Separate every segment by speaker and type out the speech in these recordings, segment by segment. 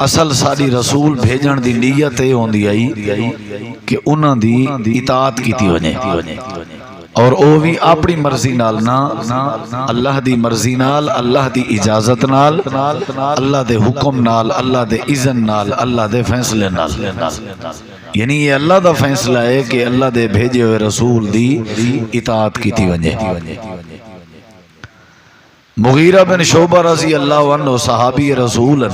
Speaker 1: اصل ساری رسول بھیجن دی نیت یہ ہوندی آئی کہ انہاں دی اطاعت کیتی ونے اور او بھی اپنی مرضی نال نہ اللہ دی مرضی نال، اللہ دی اجازت نال، اللہ دے حکم نال، اللہ دے اذن نال، اللہ دے فیصلے نال. یعنی یہ اللہ دا فیصلہ ہے کہ اللہ دے بھیجے ہوئے رسول دی اطاعت کیتی ونجے. مغیرہ بن شعبہ رضی اللہ عنہ صحابی رسول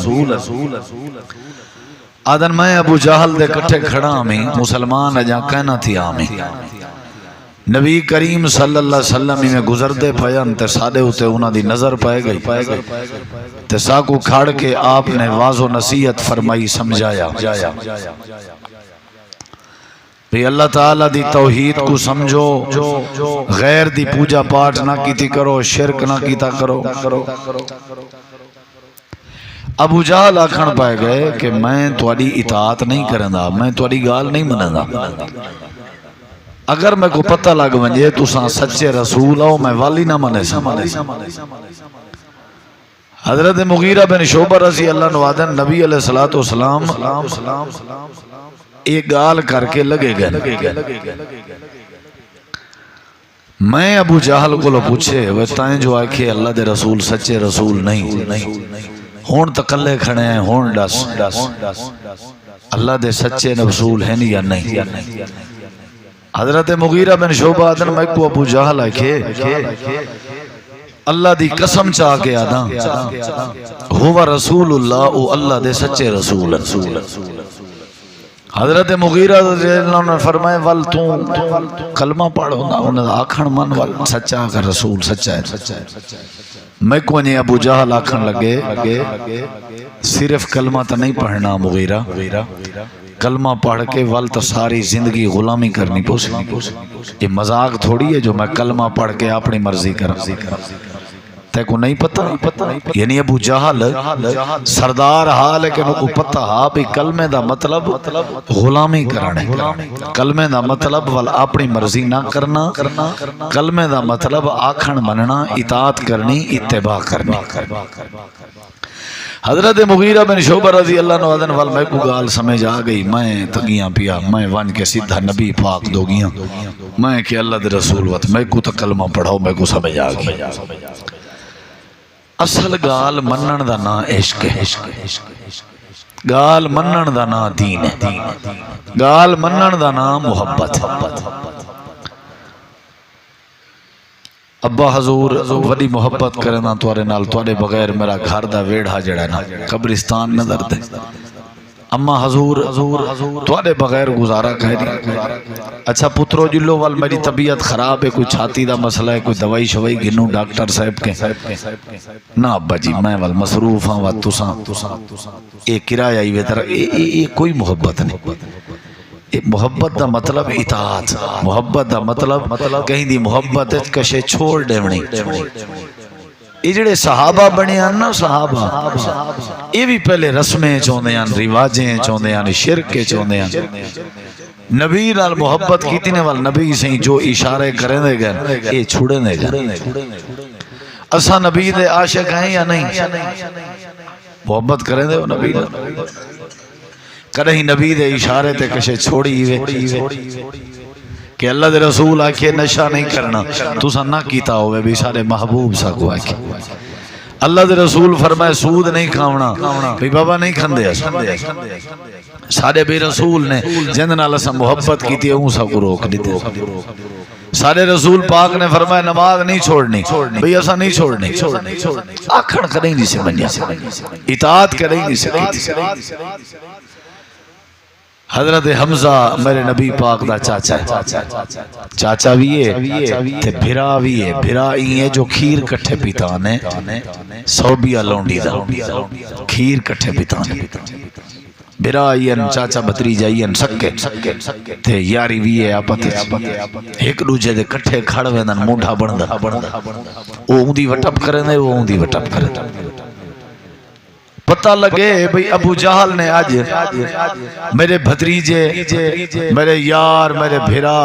Speaker 1: آدن میں ابو جہل دے کٹھے کھڑا میں مسلمان اجا کہنا تھی آمیں نبی کریم صلی اللہ علیہ وسلم میں گزر دے پیان تے سادے ہوتے انہاں دی نظر پائے گئی تے ساکو کھاڑ کے آپ نے واضح و نصیحت فرمائی سمجھایا بھی اللہ تعالیٰ دی توحید کو سمجھو، غیر دی پوجا پاٹ نہ کیتی کرو، شرک نہ کیتا کرو. ابو جہل آکھن پائے گئے کہ میں تواڈی اطاعت نہیں کرندا، میں تواڈی گال نہیں منندا. اگر میں کو پتہ لگ ونجے تساں سچے رسول ہو میں والی نہ منے سا. حضرت مغیرہ بن شعبہ رضی اللہ عنہ آدن نبی علیہ السلام ایک گال کر کے لگے گئے. میں ابو جہل کو لو پوچھے وہ تائیں جو آکھے اللہ دے رسول سچے رسول نہیں ہون تکلے کھڑے ہیں، ہون ڈس اللہ دے سچے رسول ہیں یا نہیں. حضرت مغیرہ بن شعبہ آدن میں کو ابو جہل آکھے اللہ دی قسم چاہ کے آدھا ہوا رسول اللہ او اللہ دے سچے رسول. حضرت مغیرہ رضی اللہ عنہ نے فرمائے ول تو کلمہ پڑھو نا، انہیں آکھن من ول سچا کا رسول سچا ہے. میں کو نہیں ابو جہل آکھن لگے صرف کلمہ تا نہیں پڑھنا مغیرہ، کلمہ پڑھ کے ول تو ساری زندگی غلامی کرنی پوسی. یہ مذاق تھوڑی ہے جو میں کلمہ پڑھ کے اپنی مرضی کروں. تے کو نہیں پتہ یعنی ابو جہل سردار ہا لیکن کو پتہ ہا بھی کلمے دا مطلب غلامی کرنے، کلمے دا مطلب ول اپنی مرضی نہ کرنا، کلمے دا مطلب آکھن مننا، اطاعت کرنی، اتباع کرنی. حضرت مغیرہ بن شعبہ رضی اللہ عنہ آدن وال میں کو گال سمجھ آ گئی. میں تگیاں پیا میں وان کے سیدھا نبی پاک دو گیاں میں کہ اللہ دے رسول وقت میں کو تا کلمہ پڑھاؤ میں کو سمجھ آ گئی. اصل گال منن دا نا عشق ہے، گال منن دا نا دین ہے، گال منن دا نا محبت ہے. ابا حضور وڈی محبت کرنا توارے نال، توارے بغیر میرا گھر دا ویڑھا جڑا نا قبرستان نظر دے. اما حضور توارے بغیر گزارا کہہ دی. اچھا پترو جلو وال میری طبیعت خراب ہے، کوئی چھاتی دا مسئلہ ہے، کوئی دوائی شوائی گنو ڈاکٹر صاحب کے. نا ابا جی میں وال مصروف ہاں وال تساں ایک کرایہ ہی ویتر کوئی محبت نہیں. محبت دا مطلب اطاعت، محبت دا مطلب کہیں دی محبت کشے چھوڑ دیونی. یہ جڑے صحابہ بنے ہیں نا، صحابہ یہ بھی پہلے رسمیں چوندے ہیں، رواجیں چوندے ہیں، شرک چوندے ہیں. نبی نال محبت کیتی نے وال نبی سے جو اشارے کریں دے گئے یہ چھوڑے دے گئے. اسا نبی دے عاشق ہیں یا نہیں؟ محبت کریں دے وہ نبی نال کدیں نبی دے اشارے تے کشے چھوڑی ہوئے کہ اللہ دے رسول آکھے نشہ نہیں کرنا تسا نہ کیتا ہوئے بھی سارے محبوب سا کو آکھے. اللہ دے رسول فرمائے سود نہیں کھاونا بھی بابا نہیں کھندے. سارے بے رسول نے جن نال اسا محبت کیتی ہے سا کو روک دیتے. سارے رسول پاک نے فرمایا نماز نہیں چھوڑنی بھئی ایسا نہیں چھوڑنی. آکھن کریں نہیں سے بنیا، اطاعت کریں نہیں سے. حضرت حمزہ میرے نبی پاک دا چاچا ہے، چاچا بھی ہے تے بھرا بھی ہے. بھرا ہی ہے جو کھیر کٹھے پیتانے سوبیا لونڈی دا کھیر کٹھے پیتانے. بھرا ہی ہیں چاچا بھتریجا ہی ہیں سکے تے یاری بھی ہے آپا تے ایک دوجے دے کٹھے کھڑ ویندن موڈھا بندا او اوندی وٹپ کرندے وہ اوندی وٹپ کرندے. پتہ لگے بھئی ابو جہل نے آج میرے بھتریجے میرے یار میرے بھرا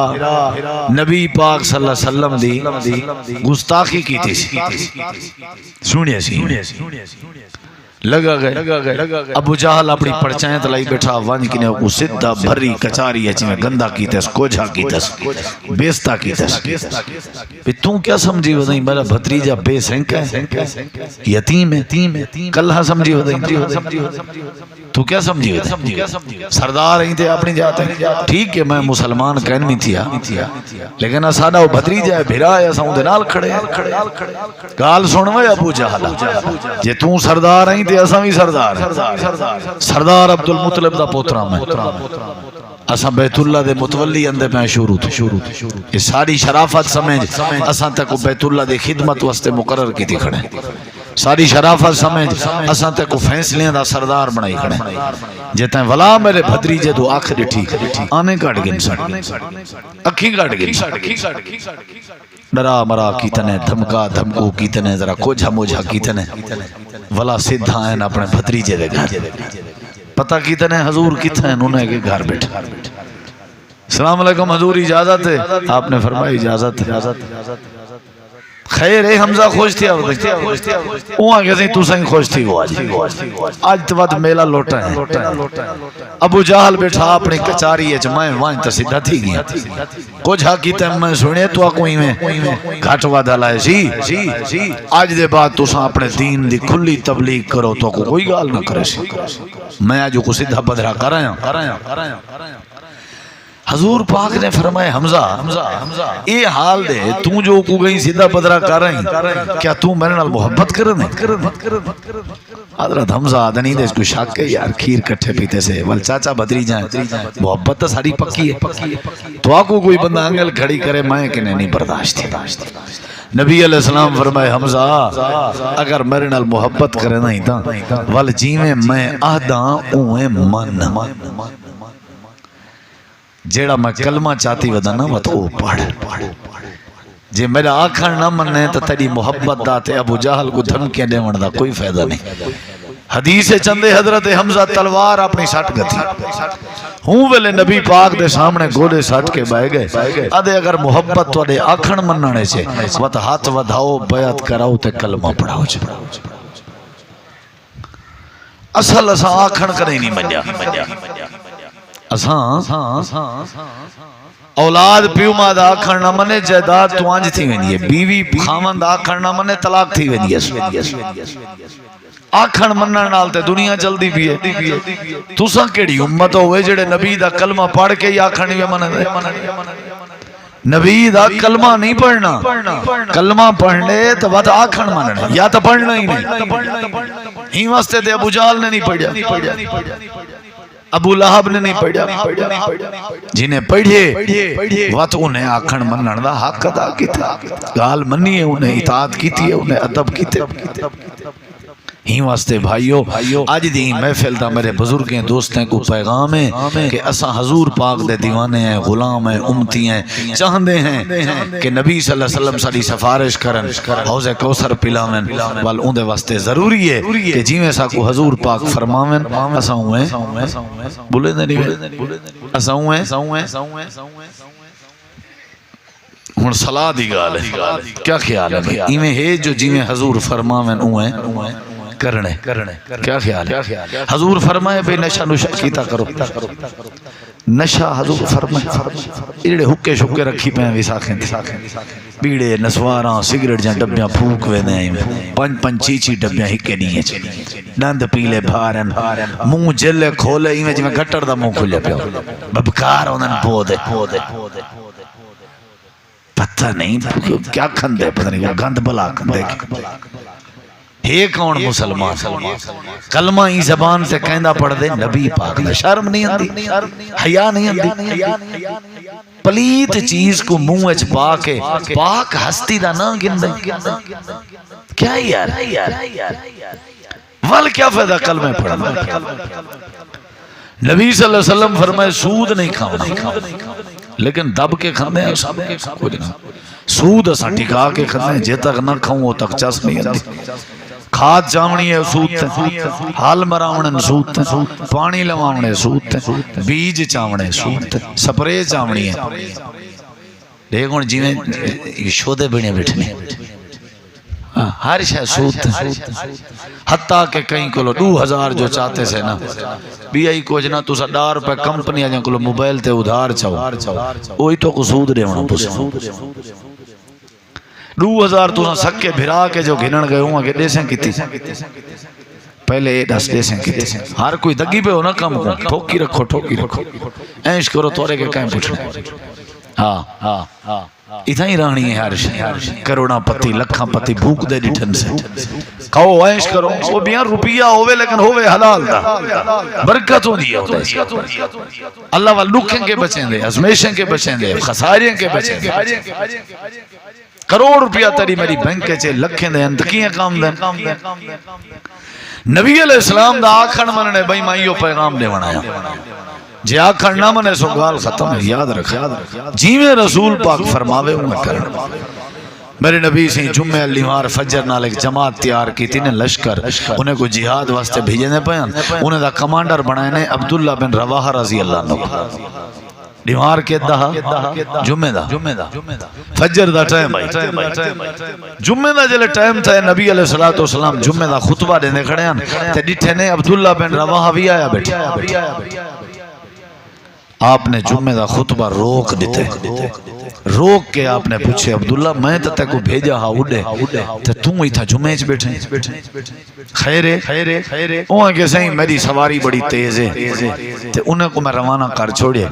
Speaker 1: نبی پاک صلی اللہ علیہ وسلم دی گستاخی کی تھی. سنیے سی لگا گئے ابو جہل اپنی پرچائیں تلائی بیٹھا وانج کنے کو سدھا بھری کچاری ہے چیمیں گندہ کیتس کوجھا کیتس بیستا کیتس بھی توں کیا سمجھی ہو دیں میرا بھتریجہ بے سنکا ہے یتیم ہے کلہ سمجھی ہو دیں تو کیا سمجھی ہو دیں سردار ہیں تھے اپنی جاتے ہیں ٹھیک ہے میں مسلمان کہن میں تھیا لیکن سادہ وہ بھتریجہ ہے بھیرا ہے اساں دے نال کھڑے گال سنوے ابو جہل جے توں سردار ہیں تے اساں بھی سردار ہیں سردار عبد المطلب دا پوترا میں اساں بیت اللہ دے متولی اندے میں شروع یہ ساری شرافت سمجھ اساں تک بیت اللہ دے خدمت واسطے مقرر کی تھی کھڑے ساری شرافت سمجھ اساں تے کو فیصلے دا سردار بنائی کھڑے جتیں ولا میرے بھتریجے تو آخر ٹھیک آنے کاٹ گن سٹ اکھیں کاٹ گن ڈرا مرا کیتنے دھمکا دھمکو کیتنے ذرا کوجھا موجھا کیتنے ولا سدھا ہیں اپنے بھتریجے دے گھر پتہ کیتنے حضور کتنے انہوں نے گھر بیٹھا السلام علیکم حضور اجازت ہے آپ نے فرمائی اجازت ہے خیر ہے حمزہ خوش تھی وہاں کہتے ہیں تو سہیں خوش تھی وہ آج تو بعد میلہ لوٹا ہے ابو جہل بیٹھا اپنی کچاری ہے جمائیں وہاں تا سدھا تھی گیا کچھ حقیقت ہے میں سنے تو آکوئی میں گھٹوا دلائے جی آج دے بعد تو ساں اپنے دین دی کھلی تبلیغ کرو تو کوئی گال نہ کرے سی میں آج کو سدھا بدرہ کر رہا ہوں حضور پاک نے فرمائے حمزہ اے حال دے تو جو کو گئی سیدھا بدرہ کر رہی کیا تو میرے نال محبت کرنے حضرت حمزہ آدھنی دے اس کو شک ہے یار کھیر کٹھے پیتے سے ول چاچا بدری جائیں محبت تو ساری پکی ہے تو آکو کوئی بندہ انگل کھڑی کرے میں کنے نہیں برداشت نبی علیہ السلام فرمائے حمزہ اگر میرے نال محبت کرے نہیں تھا ول جیویں میں آدھاں اویں من جیڑا میں کلمہ چاہتی ودانا وہ تو پڑھ جے میرا آکھر نہ مننے تو تیری محبت داتے ابو جہل کو دھمکیاں دے وڑ دا کوئی فائدہ نہیں حدیث چندے حضرت حمزہ تلوار اپنی سٹ گتی ہوں ویلے نبی پاک دے سامنے گھوڑے سٹ کے بائے گئے ادھے اگر محبت تو دے آکھن مننے سے وط ہاتھ ودھاؤ بیعت کراؤ تے کلمہ پڑھاؤ اصل اساں آکھن کریں نہیں منیا اولاد پیو ماں دا آکھر نہ منے جائیداد تو آنج تھی ویندی ہے بیوی خامن دا آکھر نہ منے طلاق تھی ویندی ہے آکھر منن نال تے دنیا چلدی بھی ہے تو ساں کیڑی امت ہوئے جڑے نبی دا کلمہ پڑھ کے یا آکھر نہیں منے دے نبی دا کلمہ نہیں پڑھنا کلمہ پڑھنے تو بات آکھر مننے یا تو پڑھنا ہی نہیں ہی واسطے تے ابو جہل نے نہیں پڑھیا ابو لہب نے نہیں پڑھیا جنہیں پڑھے وقت انہیں آکھن منن دا حق ادا کیتا گال منی ہے انہیں اطاعت کیتی ہے انہیں ادب کیتے ہی واسطے بھائیو آج دی محفل دا میرے بزرگیں دوستیں کو پیغام ہے کہ اسا حضور پاک دے دیوانے ہیں غلام ہیں امتی ہیں چاہندے ہیں کہ نبی صلی اللہ علیہ وسلم ساری سفارش کرن حوض کوثر پلاویں وال اندے واسطے ضروری ہے کہ جیویں سا کو حضور پاک فرماویں اسا ہوئے بولے نہیں اسا ہوئے ہن صلاح دی گال ہے کیا خیال ہے ایویں ہے جو جیویں حضور فرماویں اویں کرنے کیا خیال ہے حضور فرمائے بے نشہ نشہ کیتا کرو نشہ حضور فرمائے ایڑے حکے شکے رکھی پہ ہیں ویساکھیں بیڑے نسواراں سگریٹ جہاں ڈبیاں پھوک وے دیں پنچ چیچی ڈبیاں ہکے نہیں ہیں ڈند پیلے بھارن منہ جلے کھولے ایویں جی میں گھٹر دا منہ کھلے پہ ببکار انہاں پو دے پتہ نہیں کیا کھندے پتہ نہیں گند بلا کھندے ہے کون مسلمان کلمہ ہی زبان سے کہندہ پڑھ دے نبی پاک دا شرم نہیں آندی حیا نہیں آندی پلیت چیز کو منہ اچ پاکے پاک ہستی دا نا گندے کیا یار وال کیا فائدہ کلمہ پڑھنا نبی صلی اللہ علیہ وسلم فرمائے سود نہیں کھاؤنا لیکن دب کے کھانے ہیں سود اسا ٹکا کے کھانے ہیں جے تک نہ کھاؤں وہ تک چس نہیں آتی کھاد جامنی ہے سود تے حال مراؤنن سود تے پانی لواؤنے سود تے بیج چاونے سود تے سپرے چاونی ہے دیکھون جی میں شودے بنے بیٹھنے ہر شے سود حتیٰ کہ کہیں کو 2000 جو چاہتے سے نا بھی آئی کچھ نہ تو $10 کمپنی آجاں کو موبائل تے ادھار چاہو وہی تو کو سود دے ہونا تو 2000 تو سکے بھرا کے جو گھنن گئے ہوں کہ دیسیں کیتی پہلے دس دیسیں کیتی ہر کوئی دگی پہ ہونا کم کو ٹھوکی رکھو اینش کرو تورے کے کہیں پوچھنا ہاں اتنا ہی رہنی ہے ہر شے کروڑا پتی لکھاں پتی بھوک دے ڈٹھن سے کھاؤ عیش کرو وہ بیاں روپیہ ہوئے لیکن ہوئے حلال دا برکت ہو دیا ہوتا ہے اللہ والے لکھیں کے بچیں دے ازمیشیں کے بچیں دے خساریں کے بچیں دے کروڑ روپیہ تری میری بینک کے چھے لکھیں دے اندکیاں کام دے نبی علیہ السلام دا آکھن مننے بھائی مائیو پیغام دے ونایا جی آکھن نہ منے سو گال ختم ہے یاد رکھا جی میں رسول پاک فرماوے ہوں میں کرنا میرے نبی سے جمعہ لیوار فجر نال ایک جماعت تیار کی تھی نے لشکر انہیں کو جہاد واسطے بھیجنے پیان انہیں دا کمانڈر بنائے نے عبداللہ بن رواحہ رضی اللہ عنہ لیوار کے دہا جمعہ دا فجر دا ٹائم آئی جمعہ دا جلے ٹائم تھا نبی علیہ السلام جمعہ دا خطبہ دینے کھڑے ہیں تے ڈٹھے نے عبداللہ بن رواحہ بھی آیا بیٹھے آپ نے جمعہ دا خطبہ روک دیتے روک کے آپ نے پوچھے عبداللہ میں تے کو بھیجا ہا اڑے تے تم ہی تھا جمعہ چ بیٹھے خیرے اوہ کہ صحیح میری سواری بڑی تیز ہے تے انہیں کو میں روانہ کر چھوڑے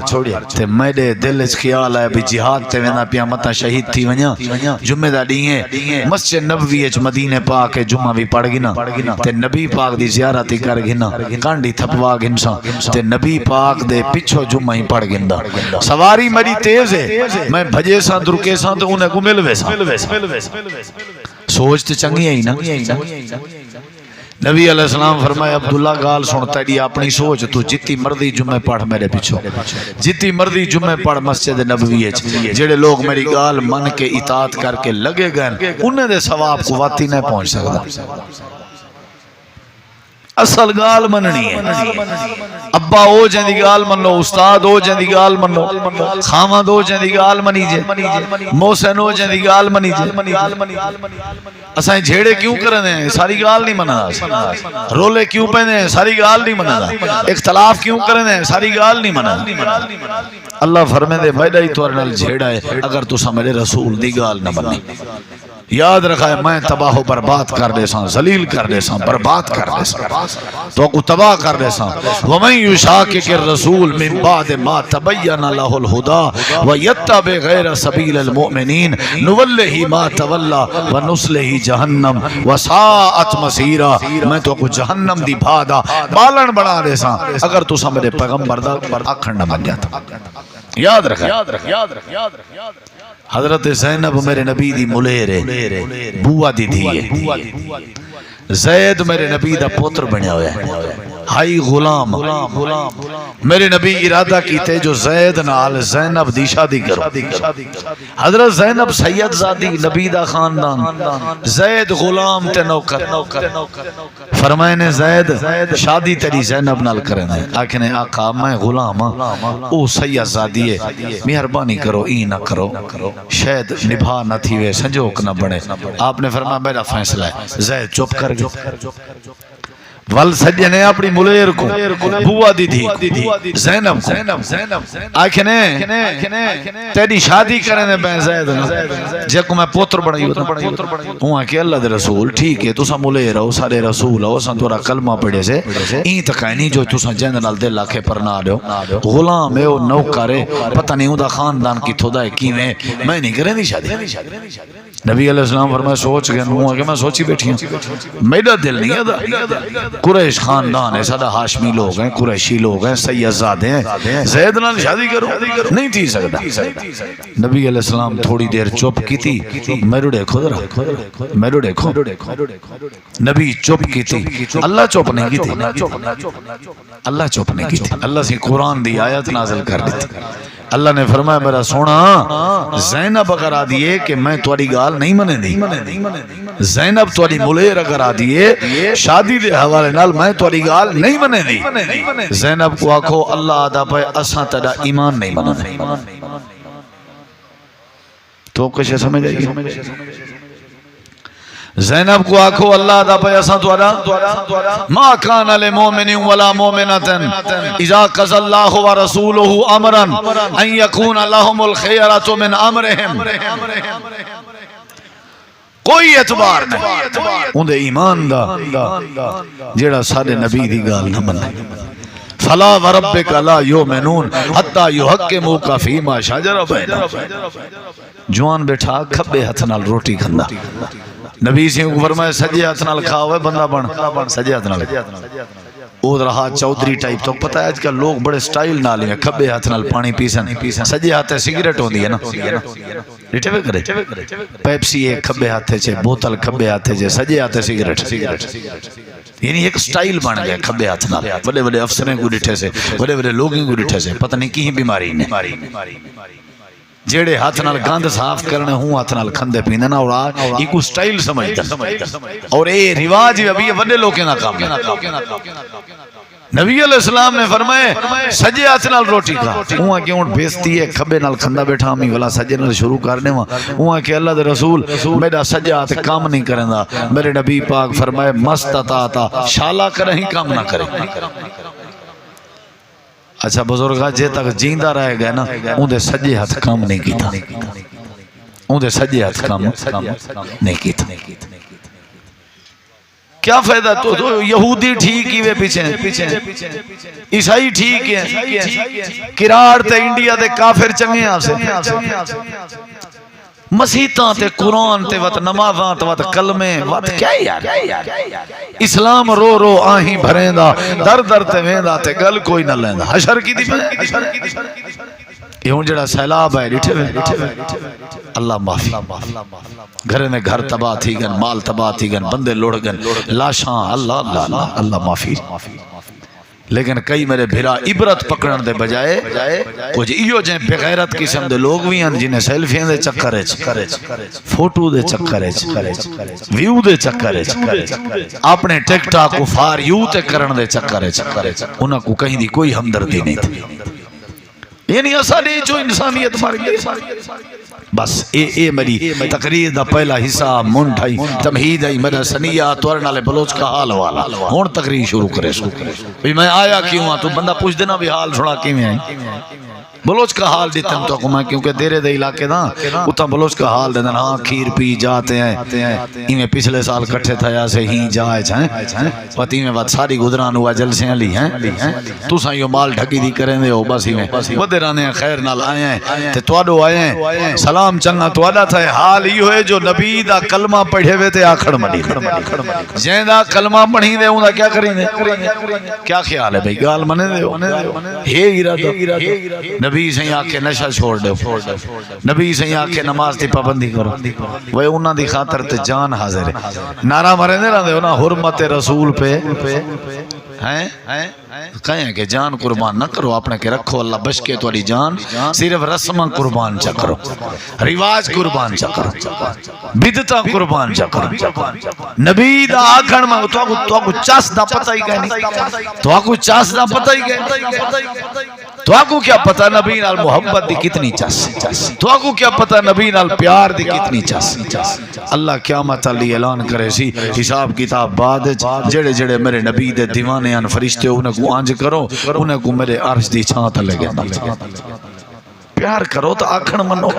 Speaker 1: تے میرے دل اس خیال ہے بھی جہاد تے وینا پیا متا شہید تھی ونیا جمعہ دا ڈیئے مسجد نبوی اچ مدینے پاک جمعہ بھی پڑھ گنا تے نبی پاک دی زیارتی کر گنا کانڈی تھپوا گنسا تے نبی پاک دے پچھو جمعہ ہی پڑھ گندا سواری میری تیز ہے میں بھجے ساں درکے ساں تو انہیں کو ملوے ساں سوچ تے چنگی ہے ہی نا نبی علیہ السلام فرمایا عبداللہ گال سنتا ہے اپنی سوچ تو جتی مردی جمعہ پڑھ میرے پیچھو جتی مردی جمعہ پڑھ مسجد نبوی ہے جڑے لوگ میری گال من کے اطاعت کر کے لگے گئے انہیں دے ثواب کو واتی نہ پہنچ سکتا اصل گال مننی ہے ابا او جندی گال منو استاد او جندی گال منو خامد او جندی گال منی جے محسن او جندی گال منی جے اسائیں جھیڑے کیوں کرنے ہیں ساری گال نہیں مننا رولے کیوں پہنے ہیں ساری گال نہیں مننا اختلاف کیوں کرنے ہیں ساری گال نہیں مننا اللہ فرمے دے بھائی تو ارنال جھیڑا ہے اگر تو سا میرے رسول دی گال نہ منی یاد رکھا ہے میں تباہ و برباد کر دے ساں ذلیل کر دے ساں برباد کر دے ساں تو کو تباہ کر دے ساں وَمَنْ يُشَاقِقِ الرَّسُولِ مِنْ بَعْدِ مَا تَبَيَّنَ لَهُ الْهُدَى وَيَتَّبِعْ غَيْرَ سَبِيلِ الْمُؤْمِنِينَ نُوَلِّهِ مَا تَوَلَّى وَنُصْلِهِ جَهَنَّمَ وَسَاءَتْ مَصِيرًا میں تو کو جہنم دی بھادا بالن بنا دے ساں اگر تو سا میرے پیغمبر دا آکھن نہ بن جاتا یاد رکھا حضرت زینب میرے نبی دی ملیر ہے بوہ دی دھی ہے زید میرے نبی دا پوتر بنیا ہویا ہے ہائی غلام میرے نبی ارادہ کیتے جو زید نال زینب دی شادی کرو حضرت زینب سید زادی نبی دا خاندان زید غلام تے نوکر فرمائے نے زید شادی تیری زینب نال کرنے آکھنے آقا میں غلام او سید زادی ہے مہربانی کرو ای نہ کرو شاید نبھا نہ تھی وے سنجوک نہ بڑے آپ نے فرمایا میرا فیصلہ ہے زید چپ کر گئے ول سجنے اپنی ملیر کو بوا دی تھی زینب آکھنے تیری شادی کرنے بین زید جے کو میں پوتر بڑھائی ہوتا ہوں آکھے اللہ دے رسول ٹھیک ہے تسا ملیر ہو سارے رسول ہو سن تورا کلمہ پڑھے سے این تکائنی جو تسا جیند نال دل لاکھے پر نہ آڑے ہو غلام ہے وہ نوکارے پتہ نہیں ہوں دا خاندان کی تھودا ہے کی میں نہیں کریں دی شادی نبی علیہ السلام فرمایا سوچ گئے ہوں کہ میں سوچی بیٹھی ہوں میرا دل نہیں ہے قریش خاندان ہے سادہ ہاشمی لوگ ہیں قریشی لوگ ہیں سید زادے ہیں زید نال شادی کرو نہیں تھی سکتا نبی علیہ السلام تھوڑی دیر چپ کی تھی میرو دیکھو ذرا میرو دیکھو نبی چپ کی تھی اللہ چپ نہیں کی تھی اللہ چپ نہیں کی تھی اللہ سے قرآن دی آیت نازل کر دی تھی اللہ نے فرمایا میرا سونا زینب اگر آدھیے کہ میں تواری گال نہیں منے دی زینب تواری ملیر اگر آدھیے شادی دے حوالے نال میں تواری گال نہیں منے دی زینب کو آکھو اللہ آدھا پہ اساں تیرا ایمان نہیں منے تو کچھ سمجھ آئی زینب کو آکھو اللہ دا پہ اساں توڑا ما کان للمؤمن ولا مومنۃ اذا قضى الله ورسوله امرا ان يكون لهم الخيرۃ من امرهم، کوئی اعتبار نہیں اون دے ایمان دا جیڑا سارے نبی دی گال نہ منے۔ فلا وربک لا یؤمنون حتی یحکموک فیما شجر بینہم، جوان بیٹھا کھبے ہتھ نال روٹی کھندا، نبی سے فرمایا سجے ہاتھ نال کھاؤ بندہ بن، سجے ہاتھ نال او رہا چودھری ٹائپ۔ تو پتہ ہے آج کل لوگ بڑے سٹائل نال ہیں، کھبے ہاتھ نال پانی پیسن، سجے ہاتھ سگریٹ ہوندی ہے نا، ڈٹھے وے کرے پیپسی ایک کھبے ہاتھ چے، بوتل کھبے ہاتھ چے، سجے ہاتھ سگریٹ، یعنی ایک سٹائل بن گیا کھبے ہاتھ نال۔ بڑے بڑے افسریں کو ڈٹھے سے، بڑے بڑے لوگوں کو ڈٹھے سے، پتہ نہیں کی بیماری نے، جیڑے ہاتھ نال گند صاف کرنے ہوں ہاتھ نال کھندے پیندے نا، اور آج ایک سٹائل سمجھدن، اور اے رواج ابھی بڑے لوگوں نہ کام ہے۔ نبی علیہ السلام نے فرمائے سجے ہاتھ نال روٹی کھا، اوہاں کہ اونٹ بھیستی ہے کھبے نال کھندا بیٹھا ہمیں والا سجے نال شروع کرنے وہاں، اوہاں کہ اللہ دے رسول میرا سجے ہاتھ کام نہیں کرندا، میرے نبی پاک فرمائے مستطاعتا، شالا کریں ہی کام نہ کرے۔ اچھا بزرگاں جے تک جیندہ رہے گئے نا، اون دے سجے ہاتھ کام نہیں کیتا، اون دے سجے ہاتھ کام نہیں کیتا۔ کیا فائدہ؟ تو یہودی ٹھیک ہی وے پیچھے، عیسائی ٹھیک ہے، کراڑ تے انڈیا دے کافر چنگے آسے، مسیحتاں تے قرآن تے وقت نمازاں تے وقت کلمے وقت کیا یار، اسلام رو رو آہیں بھریں دا، در در تے ویندہ تے گل کوئی نہ لیندہ، حشر کی دی یہ ہون جڑا سیلاب ہے ڈٹھے ہوئے، اللہ معافی، گھرے میں گھر تباہ تھی گن، مال تباہ تھی گن، بندے لوڑ گن، لاشاں، اللہ معافی۔ لیکن کئی میرے بھرا عبرت پکڑن دے بجائے کچھ ایو جائیں بغیرت قسم دے لوگ بھی ہیں جنہیں سیلفیاں دے چکرچ، فوٹو دے چکرچ، ویو دے چکرچ، اپنے ٹک ٹاک کو فار یو تے کرن دے چکرچ، انہاں کو کہیں دی کوئی ہمدردی نہیں تھی، یعنی اسالی جو انسانیت مر گئی۔ بس اے میری تقریر دا پہلا حصہ منٹھائی تمہید ہے میرا سنیہ توڑ نالے بلوچ کا حال والا، ہون تقریر شروع کرے سو بھی میں آیا کیوں ہاں، تو بندہ پوچھ دینا بھی حال سنا کیوں آئی، بلوچ کا حال دیتا ہم تو کو میں، کیونکہ دیرے دے علاقے دا اتنا بلوچ کا حال دیتا، ہاں کھیر پی جاتے ہیں، ایمیں پچھلے سال کٹھے تھا یا سے ہی جائے چھائیں پتی میں بات ساری گدران ہوا جلسیں لی ہیں، تو ساں یہ مال ڈھکی دی کریں دے ہو، بس ہی میں ودرانے ہیں خیر نال آئے ہیں تے توڑو آئے ہیں سلام چنگا توڑا تھا، حال ہی ہوئے جو نبی دا کلمہ پڑھے ہوئے تے آکھڑ مڈی، جہیں دا کلمہ پڑھی دے ہوں دا کیا کریں دے، کیا خیال ہے بھئی گال منے دے ہو، ہے ارادہ نبی سے آکے نشہ چھوڑ دے، نبی سے آکے نماز دی پابندی کرو، وہ انہاں دی خاطر تے جان حاضر ہے، نعرہ مرے دے رہا دے ہونا حرمت رسول پہ کہیں کہ جان قربان نہ کرو، اپنے کے رکھو اللہ بچ کے توڑی جان، صرف رسمہ قربان چکرو، رواج قربان چکرو، بدتہ قربان چکرو، نبی دا آکھن میں تو آکو چاس دا پتہ ہی گئے، تو آکو چاس دا پتہ ہی گئے، تو آکو کیا پتہ نبی نال محبت دی کتنی چاس، تو آکو کیا پتہ نبی نال پیار دی کتنی چاس۔ اللہ قیامت علی اعلان کرے سی حساب کتاب بعد جڑے جڑے میرے نبی دے دیوانے ان فرشتے انہیں کو آنج کرو، انہیں کو میرے عرش دی چھانت لگے، پیار کرو تو آکھن منو،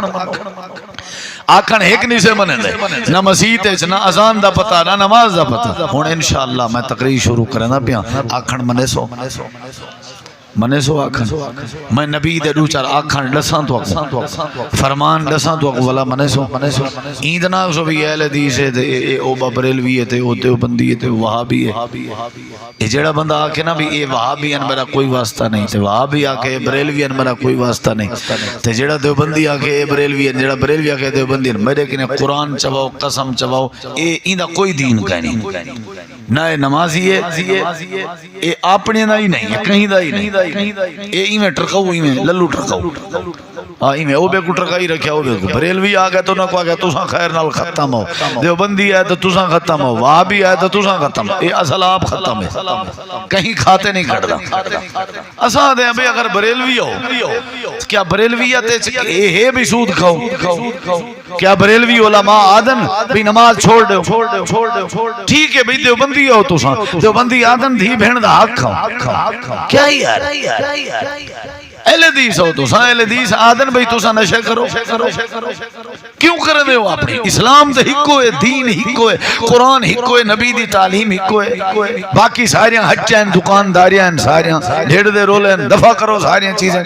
Speaker 1: آکھن ایک نہیں سے منے دے، نہ مسیح تے نہ اذان دا پتہ نہ نماز دا پتہ، ہون انشاءاللہ میں تقریر شروع کرنا پیا، آکھن منے سو منے سو آکھن، میں نبی دے دو چار آکھن ڈساں تو آکھن، فرمان ڈساں تو آکھن والا منے سو ایند نہ سو بھی اہل حدیث ہے تے اے او بریلوی ہے تے او دیوبندی ہے تے وہابی ہے، اے جڑا بندہ آکھے نا بھی اے وہابی ان میرا کوئی واسطہ نہیں تے وہابی آکھے بریلوی ان میرا کوئی واسطہ نہیں تے جڑا دیوبندی آکھے اے بریلوی ہے، جڑا بریلوی آکھے دیوبندی میرے کنے قرآن چواؤ قسم چواؤ اے ایندا کوئی دین کا نہیں، نہ نمازی ہے اے اپنے دا ہی نہیں ہے کہیں دا ہی نہیں اے ایویں ٹرکاؤ ایویں للو ٹرکاؤ ہاں ایویں او بے کو ٹرکائی رکھیا او بے کو بریلوی آ گیا تو نہ کو آ گیا تساں خیر نال ختم ہو دیوبندی ہے تو تساں ختم ہو وہابی ہے تو تساں ختم ہو اے اصل آپ ختم ہے کہیں کھاتے نہیں کھڑدا اساں دے بھئی اگر بریلوی ہو کیا بریلویت اے ہے بھی سود کھاؤ کیا بریلوی علماء آدن بھی نماز چھوڑ دو ٹھیک ہے بھئی دیوبندی ہو تساں دیوبندی آدن دھی بہن دا حق کھاؤ کیا یار اہل حدیث ہو تو اہل حدیث آدن بھئی تساں نشہ کرو کیوں کر دے ہو اپنی اسلام تے ہکو ہے دین ہکو ہے قرآن ہکو ہے نبی دی تعلیم ہکو ہے باقی ساریاں ہچیں دکانداریاں ساریاں ڈھیڑ دے رولیں دفع کرو ساریاں چیزیں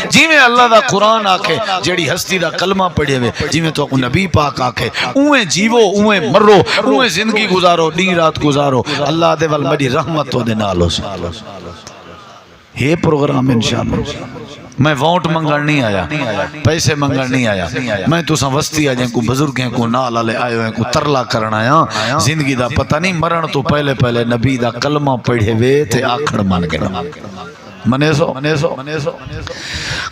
Speaker 1: جی میں اللہ دا قرآن آکھے جیڑی ہستی دا کلمہ پڑھے ہوئے جی میں تو نبی پاک آکھے اویں جیو اویں مرو اویں زندگی گزارو دن رات گزارو اللہ دے وال مری رحمت تو دے نالو سے یہ پروگرام انشاءاللہ میں ووٹ منگن نہیں آیا پیسے منگن نہیں آیا میں تو ساں وستی آ جائیں کو بزرگیں کو نال لے آئے ہیں کو ترلا کرنا آیا زندگی دا پتہ نہیں مرن تو پہلے نبی دا کلمہ پڑھے ہوئے تے آکھڑ مان کے منیسو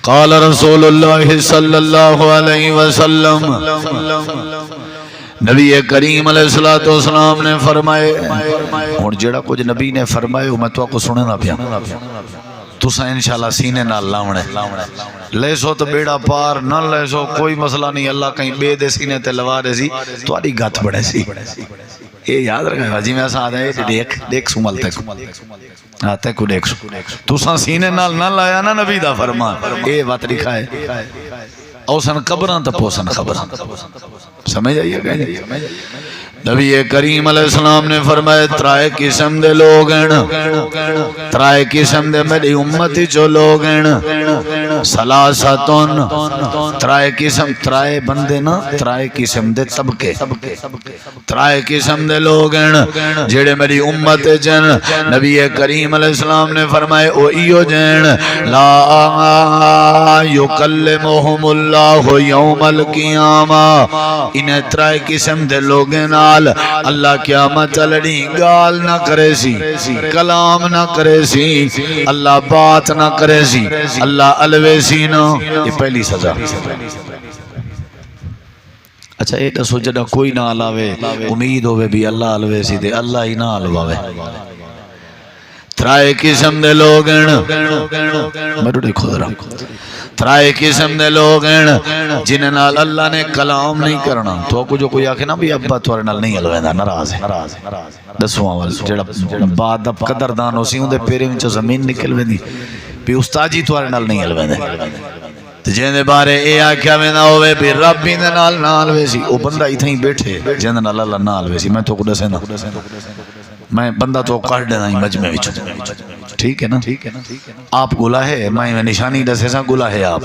Speaker 1: قال رسول اللہ صلی اللہ علیہ وسلم نبی کریم علیہ السلام نے فرمائے اور جڑا کچھ نبی نے فرمائے میں تو کو سننا پیا تسا انشاءاللہ سینے نہ لاونے لے سو تو بیڑا پار نہ لے سو کوئی مسئلہ نہیں اللہ کہیں بے دے سینے تے لوا دے سی تو آڑی گات بڑھے سی یہ یاد رکھا جی میں ایسا آدھا ہے دیکھ سو ملتے کو آتے کو دیکھ سو تسا سینے نہ لایا نا نبی دا فرمان اے بات لکھا ہے اوسن قبران تا پوسن خبران سمجھ آئیے گا نبی کریم علیہ السلام نے فرمائے ترائے قسم دے لوگ ہیں ترائے قسم دے میری امتی جو لوگ ہیں سلاساتون ترائے قسم ترائے بندے نا ترائے قسم دے طبقے ترائے قسم دے لوگ ہیں جیڑے میری امت جن نبی کریم علیہ السلام نے فرمائے او ایو جن لا یکلمہم اللہ یوم القیامہ انہیں ترائے قسم دے لوگ ہیں اللہ قیامت لڑی گال نہ کرے سی کلام نہ کرے سی اللہ بات نہ کرے سی اللہ الوے سی نہ یہ پہلی سزا اچھا ایک دسو جڑا کوئی نہ علاوے امید ہوئے بھی اللہ الوے سی دے اللہ ہی نہ الواوے ترائے قسم دے لوگ ہیں میں تو دیکھو ذرا ترائے قسم دے لوگ ہیں جنہیں نال اللہ نے کلام نہیں کرنا تو کو جو کوئی آکھے نا بھی ابا توارے نال نہیں الویندہ ناراض ہے دسواں وال جڑا بعد اب قدردان ہو سی ہوں دے پیرے میں زمین نکل ویندی بھی استاد جی توارے نال نہیں الویندہ جن دے بارے اے آکھیا میں نہ ہوئے بھی رب بھی دے نال نہ الوے سی او بندہ اتھیں بیٹھے جن دے نال اللہ نہ الوے سی میں تو کو دسے نا میں بندہ تو کر دینا ہی مجمع وچ ٹھیک ہے نا آپ گلا ہے میں نشانی دسے سا گلا ہے آپ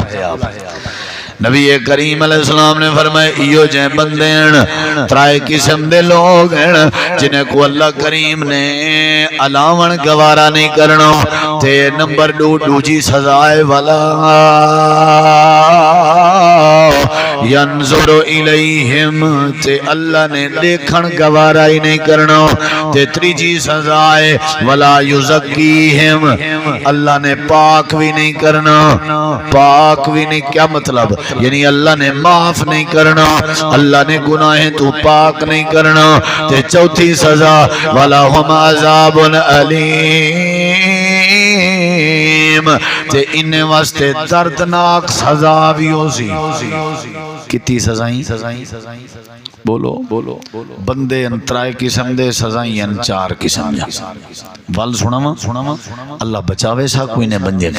Speaker 1: نبی کریم علیہ السلام نے فرمائے ایو جے بندے ہیں ترائے قسم دے لوگ ہیں جنہیں کو اللہ کریم نے علاوان گوارا نہیں کرنا تے نمبر دو جی سزائے والا ینظر الیہم تے اللہ نے دیکھن گوارا ہی نہیں کرنا تے تریجی سزائے ولا یزکیہم اللہ نے پاک بھی نہیں کرنا پاک بھی نہیں کیا مطلب یعنی اللہ نے معاف نہیں کرنا اللہ نے گناہیں تو پاک نہیں کرنا تے چوتھی سزا وَلَهُمْ عَذَابٌ أَلِيمٌ تے انہیں واسطے دردناک سزا بھی ہو سی کتنی سزائیں بولو بندے انترائے قسم دے سزائیں ان چار قسم وال سناما اللہ بچاوے سا کوئی نے بندے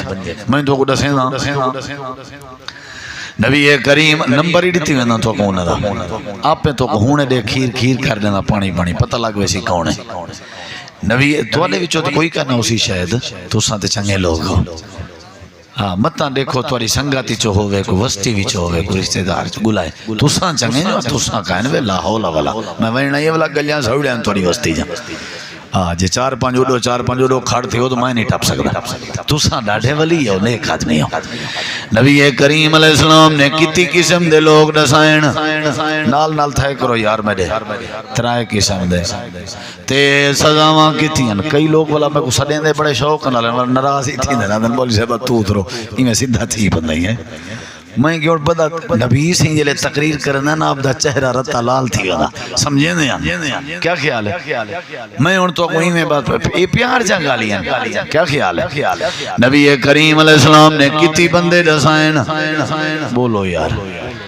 Speaker 1: میں تو کو دسیں نا نبی کریم نمبر ہی دیتی وینا تو کون دا آپ پہ تو ہونے دے کھیر کر دینا پانی پتہ لگ ویسی کون ہے نبی توالے وچوں تو کوئی کہنا اسی شاید تو سانتے چنگے لوگ ہو ہاں متاں دیکھو تواری سنگاتی چو ہوئے کو وستی بھی چو ہوئے کو رشتہ دار چو گلائے تو سان چنگے جو تو سان کہنے وے لا حول والا میں وینا یہ والا گلیاں سوڑیاں تواری وستی جا ہاں جی 4-5 اڈو کھڑ تھے ہو تو میں نہیں ٹپ سکتا تساں ڈاڈھے ولی ہو نیک آدمی ہو نبی کریم علیہ السلام نے کتی قسم دے لوگ دسائن نال تھے کرو یار میرے 3 قسم دے تے سزاواں کیتیاں کئی لوگ والا میں کو سڈیں دے بڑے شوق نال ناراض ہی تھی نا بولی صاحب تو اترو ایویں سیدھا تھی بندہ ہی ہے میں کیوں پتا نبی سی جلے تقریر کرنا نا آپ دا چہرہ رتا لال تھی گا سمجھیں دے کیا خیال ہے میں ان تو کوئی میں بات یہ پیار جا گالیاں کیا خیال ہے نبی کریم علیہ السلام نے کتی بندے دسائن بولو یار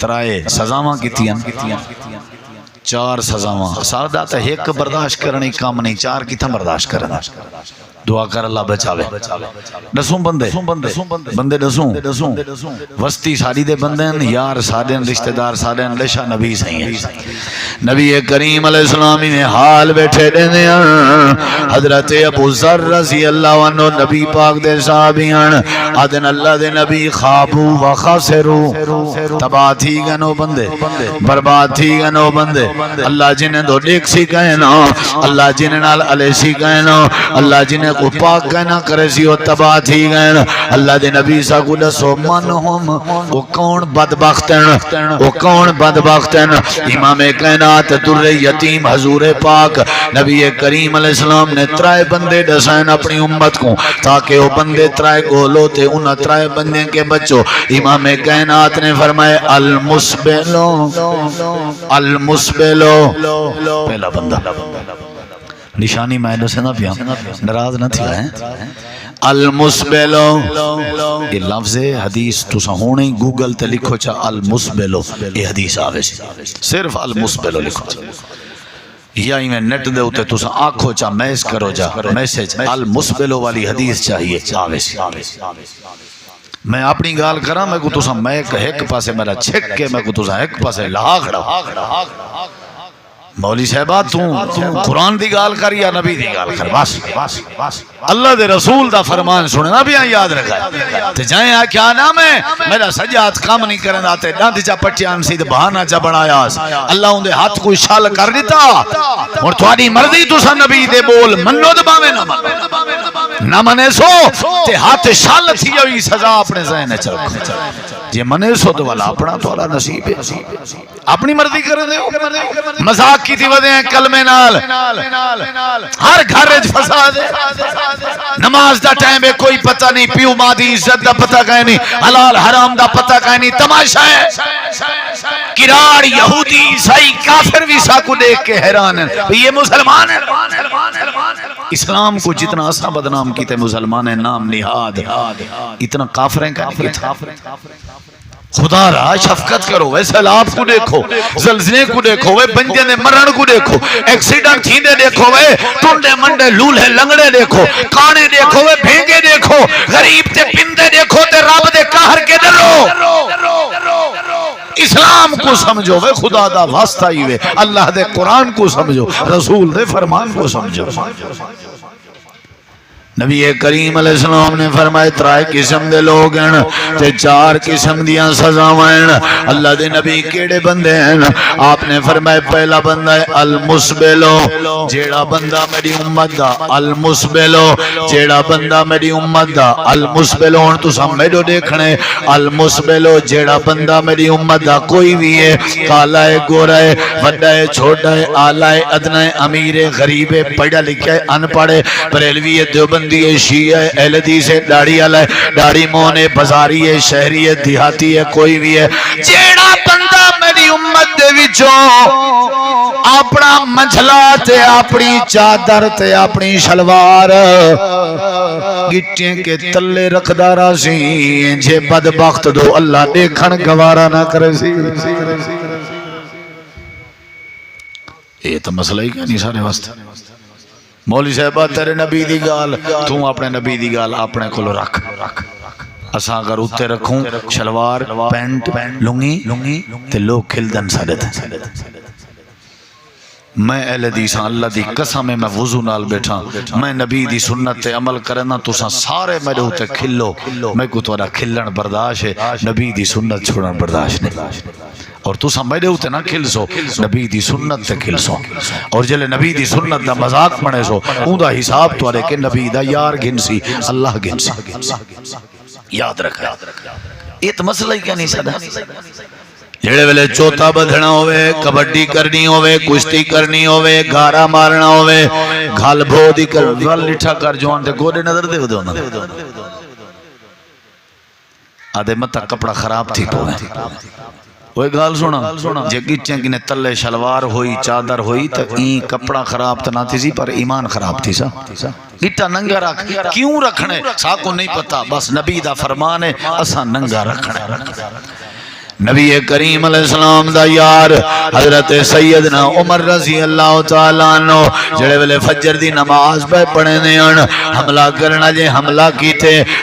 Speaker 1: 3 سزاواں کیتیاں 4 سزاواں سادات ایک برداشت کرنے کام نہیں 4 کتنا برداشت کرنا دعا کر اللہ بچاوے دسوں بندے دسوں وستی ساری دے بندن یار سادن رشتہ دار سادن لشا نبی سہی ہے نبی کریم علیہ السلام نے حال بیٹھے دینے حضرت ابو ذر رضی اللہ عنہ نبی پاک دے صحابیان آدن اللہ دے نبی خوابو و خاسرو تباہ تھی گنو بندے برباد تھی گنو بندے اللہ جنہیں دو ڈیک سی کہنا اللہ جنہیں نال علیہ سی کہنا اللہ جنہیں کو پاک کہنا کرے سی و تباہ تھی گئن اللہ دے نبی سا کو دسو من ہم وہ کون بدبختن وہ کون بدبختن امام کائنات در یتیم حضور پاک نبی کریم علیہ السلام نے 3 بندے دسائن اپنی امت کو تاکہ وہ بندے 3 گولو تھے انہا 3 بندے کے بچوں امام کائنات نے فرمائے المسبلو پہلا بندہ نشانی میں سے نہ پیا نراض نہ تھی المسبلو یہ لفظ حدیث تسا ہونے گوگل تے لکھو چا المسبلو یہ حدیث آوے صرف المسبلو لکھو چا یا میں نیٹ دے ہوتے تسا آنکھو چا میس کرو جا میسیج المسبلو والی حدیث چاہیے آوے میں اپنی گال کرا میں کو تسا میں ایک پاسے میرا چھک کے میں کو تسا ایک پاسے لاغڑا مولی صاحبہ تو قرآن دی گال کر یا نبی دی گال کر بس اللہ دے رسول دا فرمان سننا بھی یاد رکھا ہے تے جائیں کیا نام ہے میرا سجاد کام نہیں کرن آتے ڈانتی چا پٹیان سید بہانہ چا بنایا اللہ ان دے ہاتھ کوئی شال کر دیتا اور تھوڑی مرضی تو سا نبی دے بول منو دباوے نہ منے سو تے ہاتھ شال تھی ہوئی سزا اپنے ذہن چرکھو یہ منے سو تو والا اپنا تو والا نصیب ہے اپنی مرضی کرن دے مذاق کی تھی ودیں کلمے نال ہر گھرج فساد نماز دا ٹائم ہے کوئی پتہ نہیں پیو مادی عزت دا پتہ کہیں نہیں حلال حرام دا پتہ کہیں نہیں تماشا ہے کراڑ یہودی عیسائی کافر بھی ساکو دیکھ کے حیران ہیں یہ مسلمان ہیں اسلام کو جتنا اسا بدنام کیتے مسلمان ہیں نام نہاد اتنا کافریں کا نہیں تھا خدا را شفقت کرو وے سیلاب کو دیکھو زلزلے کو دیکھو وے بنجے نے مرن کو دیکھو ایکسیڈنٹ تھیندے دیکھو وے ٹنڈے منڈے لولے لنگڑے دیکھو کانے دیکھو وے بھینگے دیکھو غریب تے پندے دیکھو تے رب دے قہر کے ڈرو اسلام کو سمجھو وے خدا دا واسطہ ہی وے اللہ دے قرآن کو سمجھو رسول دے فرمان کو سمجھو نبی کریم علیہ السلام نے فرمائے 3 قسم دے لوگ ہیں تے 4 قسم دیاں سزاویں اللہ دے نبی کیڑے بندے ہیں آپ نے فرمائے پہلا بندہ ہے المسبلو جیڑا بندہ میری امت دا المسبلو جیڑا بندہ میری امت دا المسبلو ہن تو سب میڈو دیکھنے المسبلو جیڑا بندہ میری امت دا کوئی بھی ہے کالا ہے گورا ہے وڈا ہے چھوٹا ہے آلہ ہے ادنا ہے امیر ہے غریب ہے پڑھا لکھا ہے ان پڑھے بریلوی ہے دیوبند ہے شیعہ ہے اہل حدیث ہے داڑھی والا ہے داڑھی مون ہے بازاری ہے شہری ہے دیہاتی ہے کوئی بھی ہے جیڑا بندہ میری امت دے وچوں اپنا منجلا تے اپنی چادر تے اپنی شلوار گٹیں کے تلے رکھدا راسی جے بدبخت دو اللہ دیکھن گوارا نہ کرے سی یہ تو مسئلہ ہی کہنی سارے واسطے مولی صاحبہ تیرے نبی دی گال تم اپنے نبی دی گال اپنے کلو رکھ اساں اگر اتے رکھوں شلوار پینٹ لنگی تے لوگ کھلدن سادت میں اہل حدیث اللہ دی قسم میں وضو نال بیٹھا میں نبی دی سنت تے عمل کرنا تو سارے میرے ہوتے کھلو میں کو تورا کھلن برداشت ہے نبی دی سنت چھوڑن برداشت نہیں اور تو سمجھے ہوتے نا کھل سو نبی دی سنت تے کھل سو اور جلے نبی دی سنت دا مذاق بنے سو اون دا حساب توارے کہ نبی دا یار گھنسی اللہ گھنسی یاد رکھا یہ تو مسئلہ ہی کیا نہیں سدا جڑے ویلے چوتا بدھنا ہوئے کبڈی کرنی ہوئے کشتی کرنی ہوئے گھارا مارنا ہوئے گھال بھو دی کر ول لٹھا کر جوان تے گوڑے نظر دے دو آدھے متا کپڑا خراب تھی پوے وہ گال سونا جے گچیں کنے تلے شلوار ہوئی چادر ہوئی تو این کپڑا خراب تو نہ تھی سی پر ایمان خراب تھی سا گٹا ننگا رکھ کیوں رکھنے ساکو نہیں پتا بس نبی دا فرمان ہے اسا ننگا رکھنے نبی کریم علیہ السلام دا یار حضرت سیدنا عمر رضی اللہ تعالیٰ عنہ جڑے ویلے فجر دی نماز پہ پڑھے نیان حملہ کرنا جے حملہ کی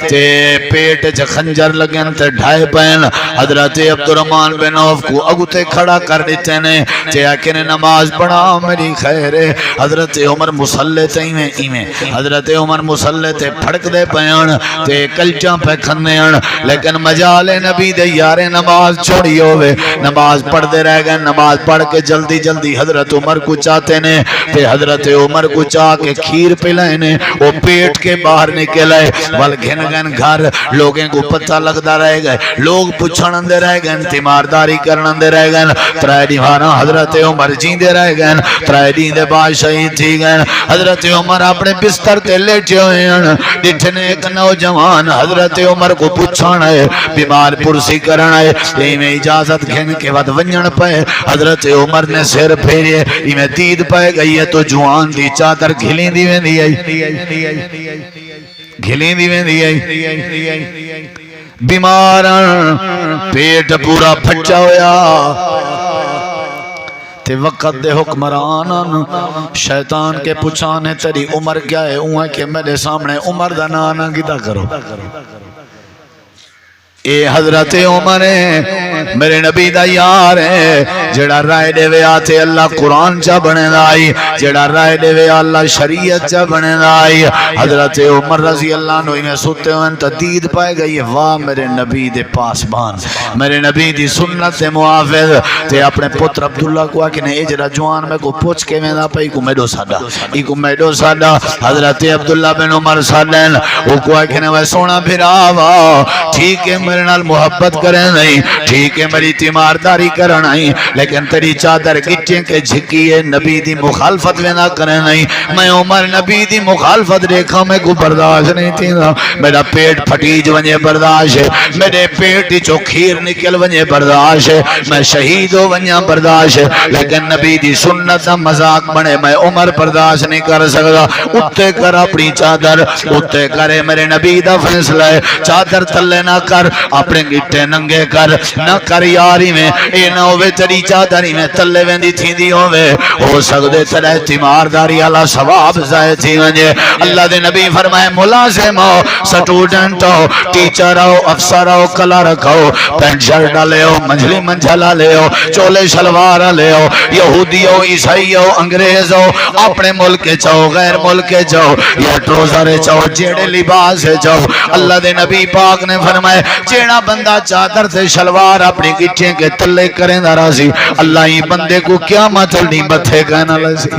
Speaker 1: تے پیٹ چ خنجر لگن تے ڈھائے پین حضرت عبدالرحمن بن عوف کو اگو تے کھڑا کر دیتے نے تے آکے نے نماز پڑھا میری خیر ہے حضرت عمر مسلح تے ایمیں حضرت عمر مسلح تے پھڑک دے پیان تے کلچاں پہ کھنیان لیکن مجال نبی دے یار نماز چھوڑی ہوئے نماز پڑھ دے رہ گئے نماز پڑھ کے جلدی جلدی حضرت عمر کو چاہتے نے تے حضرت عمر کو چاہ کے کھیر پلائے نے وہ پیٹ کے باہر نکلائے بل گھن گھن گھر لوگیں کو پتہ لگتا رہ گئے لوگ پچھڑن دے رہ گئے تیمارداری کرن دے رہ گئے ترائے دیوانا حضرت عمر جین دے رہ گئے ترائے دین دے بعد شہید تھی گئے حضرت عمر اپنے بستر تے لیٹے ہوئے ہیں ڈٹھنے ایک نوجوان حضرت عمر کو پچھانا ہے بیمار پرسی کرنا ہے میں اجازت گھن کے بعد ونجن پہ حضرت عمر نے سر پھیرے میں دید پہ گئی ہے تو جوان دی چادر گھلین دی میں دی گھلین دی میں دی بیمار پیٹ پورا پھچا ہویا تے وقت دے حکمران شیطان کے پچھانے تیری عمر کیا ہے اوہ کہ میرے سامنے عمر دا نانا گدا کرو اے حضرت عمر ہے میرے نبی دا یار ہے جڑا رائے دے وے آتے اللہ قرآن چا بنے دائی جڑا رائے دے وے اللہ شریعت چا بنے دائی حضرت عمر رضی اللہ عنہ میں سوتے ہوئے تدید پائے گئی واہ میرے نبی دے پاسبان میرے نبی دی سنت محافظ تے اپنے پتر عبداللہ کو آکے نے اجرا جوان میں کو پوچھ کے میں دا پا ایکو میڈو سادا حضرت عبداللہ بن عمر سالین وہ کو آکے نے وہ سونا پھراوا ٹھیک ہے میرے نال محبت کریں نہیں ٹھیک ہے میری تیمارداری کریں نہیں لیکن تیری چادر گٹیں کے جھکیے نبی دی مخالفت میں نہ کریں نہیں میں عمر نبی دی مخالفت دیکھا میں کو برداشت نہیں تھی میرا پیٹ پھٹیج ونجے برداشت ہے میرے پیٹ چو کھیر نکل ونجے برداشت ہے میں شہید ہو ونجا برداشت ہے لیکن نبی دی سنت مذاق بنے میں عمر برداشت نہیں کر سکتا اٹھتے کر اپنی چادر اٹھتے کرے میرے نبی دا فیصلہ ہے چادر تلے نہ کر اپنے گٹے ننگے کر نہ کر یاری میں اے نہ ہوئے تری چادری میں تلے ویندی تھی دی ہوئے ہو سکتے ترہ تیمارداری اللہ ثواب زائے تھی گنجے اللہ دے نبی فرمائے ملازم ہو سٹوڈنٹ ہو ٹیچر ہو افسر ہو کلا رکھو پینٹ شرٹ لے ہو منجلی منجھلا لے ہو چولے شلوار لے ہو یہودی ہو عیسائی ہو انگریز ہو اپنے ملک چاہو غیر ملک چاہو یا ٹروزر چاہو جیڑے لباس چاہو اللہ دے نبی پاک نے فرمائے جیڑا بندہ چادر سے شلوار اپنی گٹھیں کے تلے کریں دا راضی اللہ ہی بندے کو کیا مطل نہیں بتھے کہنا لازی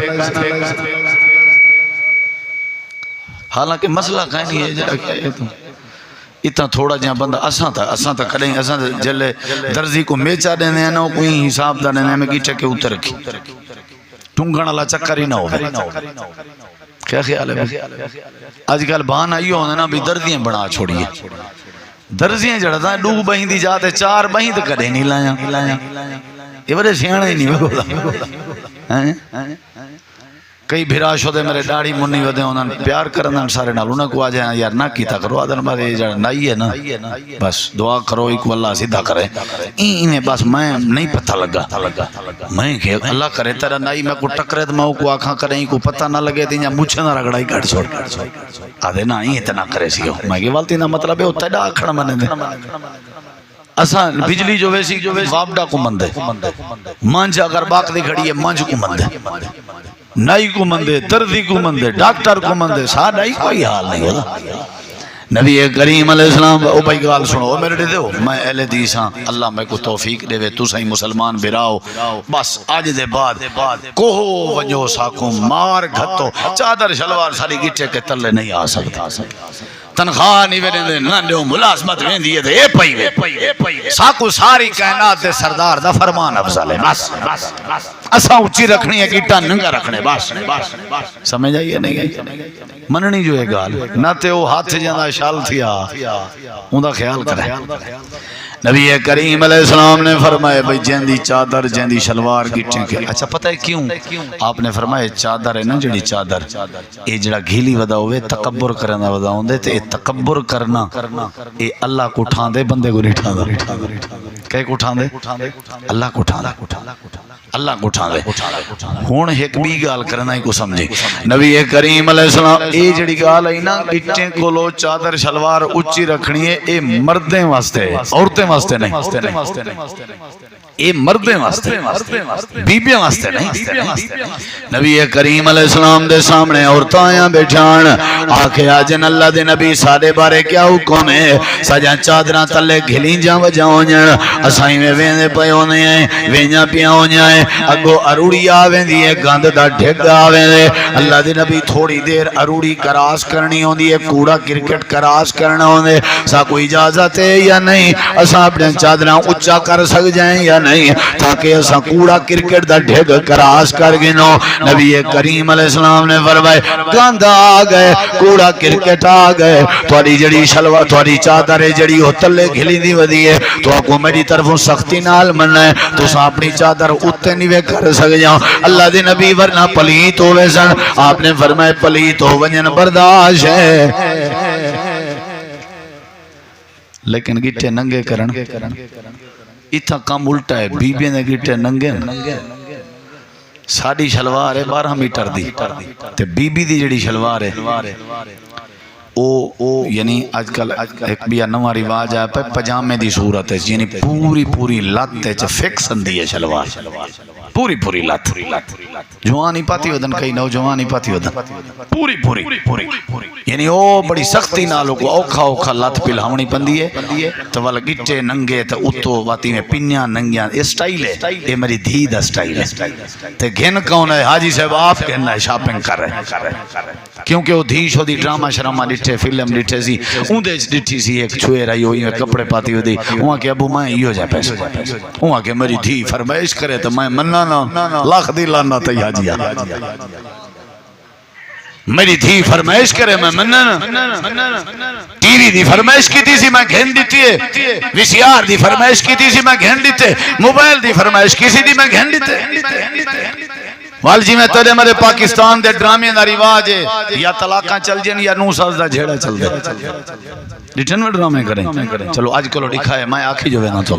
Speaker 1: حالانکہ مسئلہ کہیں ہے جڑا کیا ہے تو اتنا تھوڑا جہاں بندہ اساں تا کھڑیں اساں تا جلے درزی کو میچا دینے ہیں نا کوئی حساب دا دینے میں گٹھے کے اتر رکھی ٹونگن اللہ چکر ہی نہ ہو کیا خیال ہے آج کل بہان آئی ہونے نا بھی درزیاں بنا چھوڑیے درزیاں جڑتا ہے ڈوب بہین دی جاتے چار بہین تو کدے نہیں لایا یہ بڑے سیانے ہی نہیں بگولا کئی بھرا شدے میرے داڑھی منی ودے انہوں نے پیار کرنا سارے نال انہوں کو آجائیں یار نہ کیتا کرو آدھن بعد یہ جڑا نائی ہے نا بس دعا کرو ایک اللہ سیدھا کرے انہیں بس میں نہیں پتہ لگا میں کہ اللہ کرے تیرا نائی میں کو ٹکرے تو میں کو آنکھاں کریں کو پتہ نہ لگے تھی یا مجھے نہ رگڑائی کٹ چھوڑ آدھے نا ہی اتنا کرے سی ہو میں کہ والتی نا مطلب ہے ہوتا ہے ڈا کھڑا منے دے اساں بجلی جو ویسی وابڈا کو مندے منج اگر باق دی کھڑی ہے منج کو مندے نائی کو مندے دردی کو مندے ڈاکٹر کو مندے ساڑھا ہی کوئی حال نہیں ہوتا نبی کریم علیہ السلام او بھائی گال سنو میرے دے دو میں اہل حدیث ہاں اللہ میں کو توفیق دے تو صحیح مسلمان براؤ بس آج دے بعد کوہو ونجو ساکوں مار گھتو چادر شلوار ساری گٹھے کے تلے نہیں آ سکتا تنخواہ نہیں وینے دے نہ دیو ملازمت وین دیئے دے اے پئی وے ساکو ساری کائنات دے سردار دا فرمان افضل ہے بس اساں اچھی رکھنی ہے گٹا ننگا رکھنے بس سمجھ آئیے نہیں گئی مننی جو ہے گال نہ تے وہ ہاتھ جاندہ شال تھیا ان دا خیال کرے نبی کریم علیہ السلام نے فرمائے بھئی جیندی چادر جیندی شلوار گٹھیں کے اچھا پتہ ہے کیوں آپ نے فرمائے چادر ہے نا جڑی چادر اے جڑا گھیلی ودا ہوئے تکبر کرنا ودا ہوندے تے اے تکبر کرنا اے اللہ کو اٹھان دے بندے کو نہیں اٹھان دے کہے کو اٹھان دے اللہ کو اٹھان دے اللہ کو اٹھان دے ہون ایک بھی گال کرنا ہی کو سمجھے نبی کریم علیہ السلام اے جڑی گال ہے نا گٹھیں کو لو چادر شلوار اچھی رکھنی ہے اے مردیں واسطے عورتیں واسطے نہیں اے مردیں واسطے بیبیاں واسطے نہیں نبی کریم علیہ السلام دے سامنے عورتاں آیاں بیٹھان آکھے آجن اللہ دے نبی سارے بارے کیا حکم ہے سجاں چادراں تلے گھلیں جاں وجاں ہونجن اسائیں میں ویندے پے ہونے ہیں وینیاں پیاں ہونیاں ہیں اگو اروڑی آویں دی ہے گند دا ڈھگ آویں دے اللہ دے نبی تھوڑی دیر اروڑی کراس کرنی ہوندی ہے کوڑا کرکٹ کراس کرنا ہوندے سا کوئی اجازت ہے یا نہیں اساں اپنے چادراں اچھا کر سک جائیں یا نہیں تاکہ اساں کوڑا کرکٹ دا ڈھگ کراس کر گنو نبی کریم علیہ السلام نے فرمائے گند آ گئے کوڑا کرکٹ آ گئے تھوڑی جڑی شلوہ تھوڑی چادر جڑی ہو تلے گھلی دی ودی ہے تو آکو میری طرفوں سختی نال مننا ہے تو ساں اپنی چادر اتنے نہیں کر سک جاؤں اللہ دے نبی ورنہ پلیت ہوئے سن آپ نے فرمائے پلیت ہو ونجن برداشت ہے لیکن گٹھے ننگے کرن اتھا کام الٹا ہے بی بی نے گٹھے ننگے ساڑی شلوار ہے 12 میٹر دی تے بی بی دی جڑی شلوار ہے او یعنی آج کل ایک بیا نوہ رواج آیا پہ پجامے دی صورت ہے یعنی پوری لات ہے فکسن دی ہے شلوار پوری لات جوانی پاتی ودن کئی نوجوان ہی پاتی ودن پوری یعنی او بڑی سختی نالوں کو اوکھا لات پلہونی پندی ہے تو والا گٹے ننگے تو اتو واتی میں پنیاں ننگیاں یہ سٹائل ہے یہ میری دھی دا سٹائل ہے تے گھن کون ہے حاجی صاحب آپ گھننا ہے شاپنگ کر رہے کیونکہ وہ دھی شو دی ڈرامہ شرامہ ڈٹھے فلم ڈٹھے سی اندے ڈٹھی سی ایک چھوئے رہی ہوئی کپڑے پاتی ہو دی وہاں کہ ابو میں یہ ہو جائے پیسے وہاں کہ میری دھی فرمائش کرے تو میں منانا لاکھ دی لانا تی حاجیہ میری دھی فرمائش کرے میں منانا ٹی وی دی فرمائش کی تھی سی میں گھن دیتی ہے وی سی آر دی فرمائش کی تھی سی میں گھن دیتے موبائل دی فرمائش کی سی دی میں گھن دیتے والجی میں تلے مرے پاکستان دے ڈرامے دا رواج ہے یا طلاقاں چل جن یا نو ساز دا جھیڑا چل دے ڈیٹن میں ڈرامے کریں چلو آج کلو دکھائے میں آکھی جو وینا تو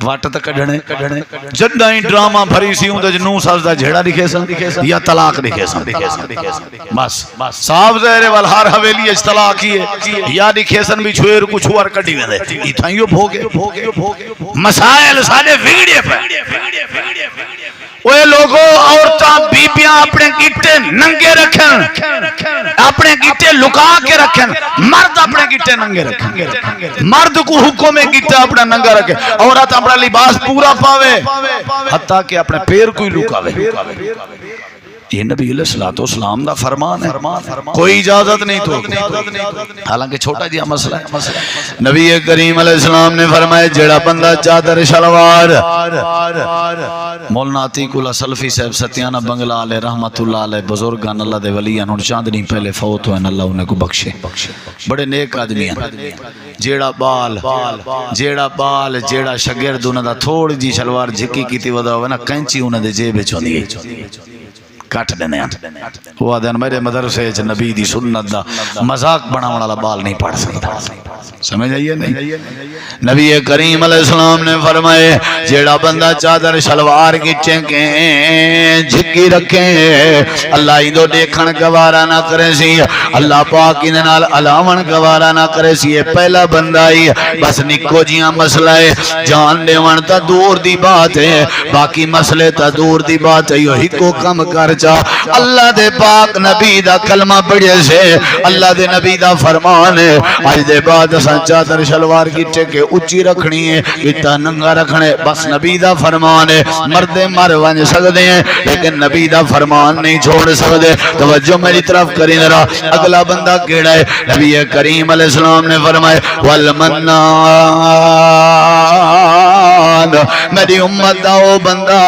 Speaker 1: واٹ تک کڑھنے جدائیں ڈراما بھری سی ہوں دے نو ساز دا جھیڑا دکھے سن یا طلاق دکھے سن بس صاحب زہرے والہار حویلی اج طلاق ہی ہے یا دکھے سن بھی چھوئے رکو چھوار کڑی میں دے اتھائیو بھوگے مسائل سارے ویڈیے پہ وہ لوگوں عورتاں بیبیاں اپنے گٹے ننگے رکھیں اپنے گٹے لکا کے رکھیں مرد اپنے گٹے ننگے رکھیں مرد کو حکم ہے گٹے اپنا ننگا رکھیں عورت اپنا لباس پورا پاوے حتیٰ کہ اپنے پیر کوئی لکاوے یہ نبی علیہ السلام دا فرمان ہے کوئی اجازت نہیں تو حالانکہ چھوٹا جی مسئلہ ہے نبی کریم علیہ السلام نے فرمایا جڑا بندہ چادر شلوار مولانا عتیق اللہ سلفی صاحب ستیانہ بنگلہ علیہ رحمت اللہ علیہ بزرگان اللہ دے ولیان اور چاندنی پہلے فوت ہوئے اللہ انہیں کو بخشے بڑے نیک آدمی ہیں جیڑا بال جیڑا شگرد انہیں دا تھوڑی جی شلوار جھکی کی تھی ودا ہوئے نا کینچی انہیں دے جیبے چوندی ہے کٹ دینے ہیں وہ آدھے میرے مدرسے نبی دی سنت دا مذاق بنا والا بال نہیں پڑھ سکتا سمجھ آئیے نہیں؟ نبی کریم علیہ السلام نے فرمائے جیڑا بندہ چادر شلوار کی چنکیں جھکی رکھیں اللہ ہی دو دیکھن گوارا نہ کرے سی، اللہ پاک ہی نال علاون گوارا نہ کرے سی، یہ پہلا بندہ ہی بس نکو جیاں مسئلہ ہے جان دے ون تا دور دی بات ہے، باقی مسئلے تا دور دی بات ہے، یہی کو کم کر چا اللہ دے پاک نبی دا کلمہ پڑھے سے اللہ دے نبی دا فرمان ہے آج دے بعد اساں چادر شلوار کی ٹکے اچھی رکھنی ہے اتنا ننگا رکھنے بس نبی دا فرمان ہے، مرد مر ون سکتے ہیں لیکن نبی دا فرمان نہیں چھوڑ سکتے۔ توجہ میری طرف کریں ذرا، اگلا بندہ کیڑا ہے؟ نبی کریم علیہ السلام نے فرمائے والمنان، میری امت دا او بندہ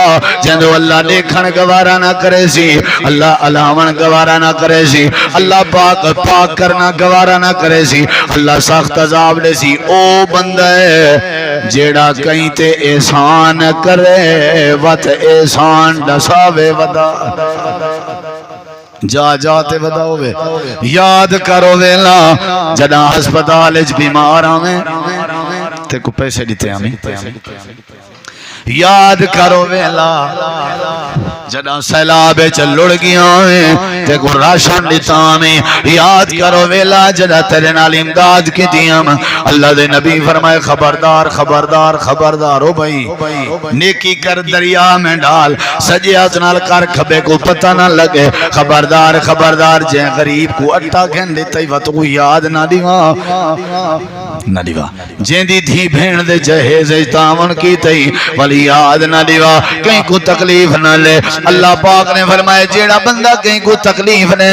Speaker 1: جنو اللہ دیکھن گوارا نہ کرے سی، اللہ علاون گوارا نہ کرے سی، اللہ پاک پاک کرنا گوارا نہ کرے سی، اللہ سخت عذاب لے سی، او بندہ ہے جیڑا کہیں تے احسان کرے وط احسان ڈساوے ودا جا جاتے ودا ہوئے، یاد کرو ویلا جدا ہسپتال اچ بیمار آویں تے کو پیسے دیتے ہمیں، یاد کرو ویلا جدا سیلاب چلڑ گیا ہیں تے کو راشن دیتا ہمیں، یاد کرو ویلا جدا تیرے نال امداد کی دیم، اللہ دے نبی فرمائے خبردار خبردار خبردار ہو بھائی نیکی کر دریا میں ڈال سجیات نال کر کھبے کو پتہ نہ لگے، خبردار خبردار جے غریب کو اٹھا کھن دیتا ہی وقت کو یاد نہ دیوا نہ دیوا، جیں دی دھی بھین دے جہیز اجتاون کی تئی ولی یاد نہ دیوا، کہیں کو تکلیف نہ لے، اللہ پاک نے فرمایا جیڑا بندہ کہیں کو تکلیف نے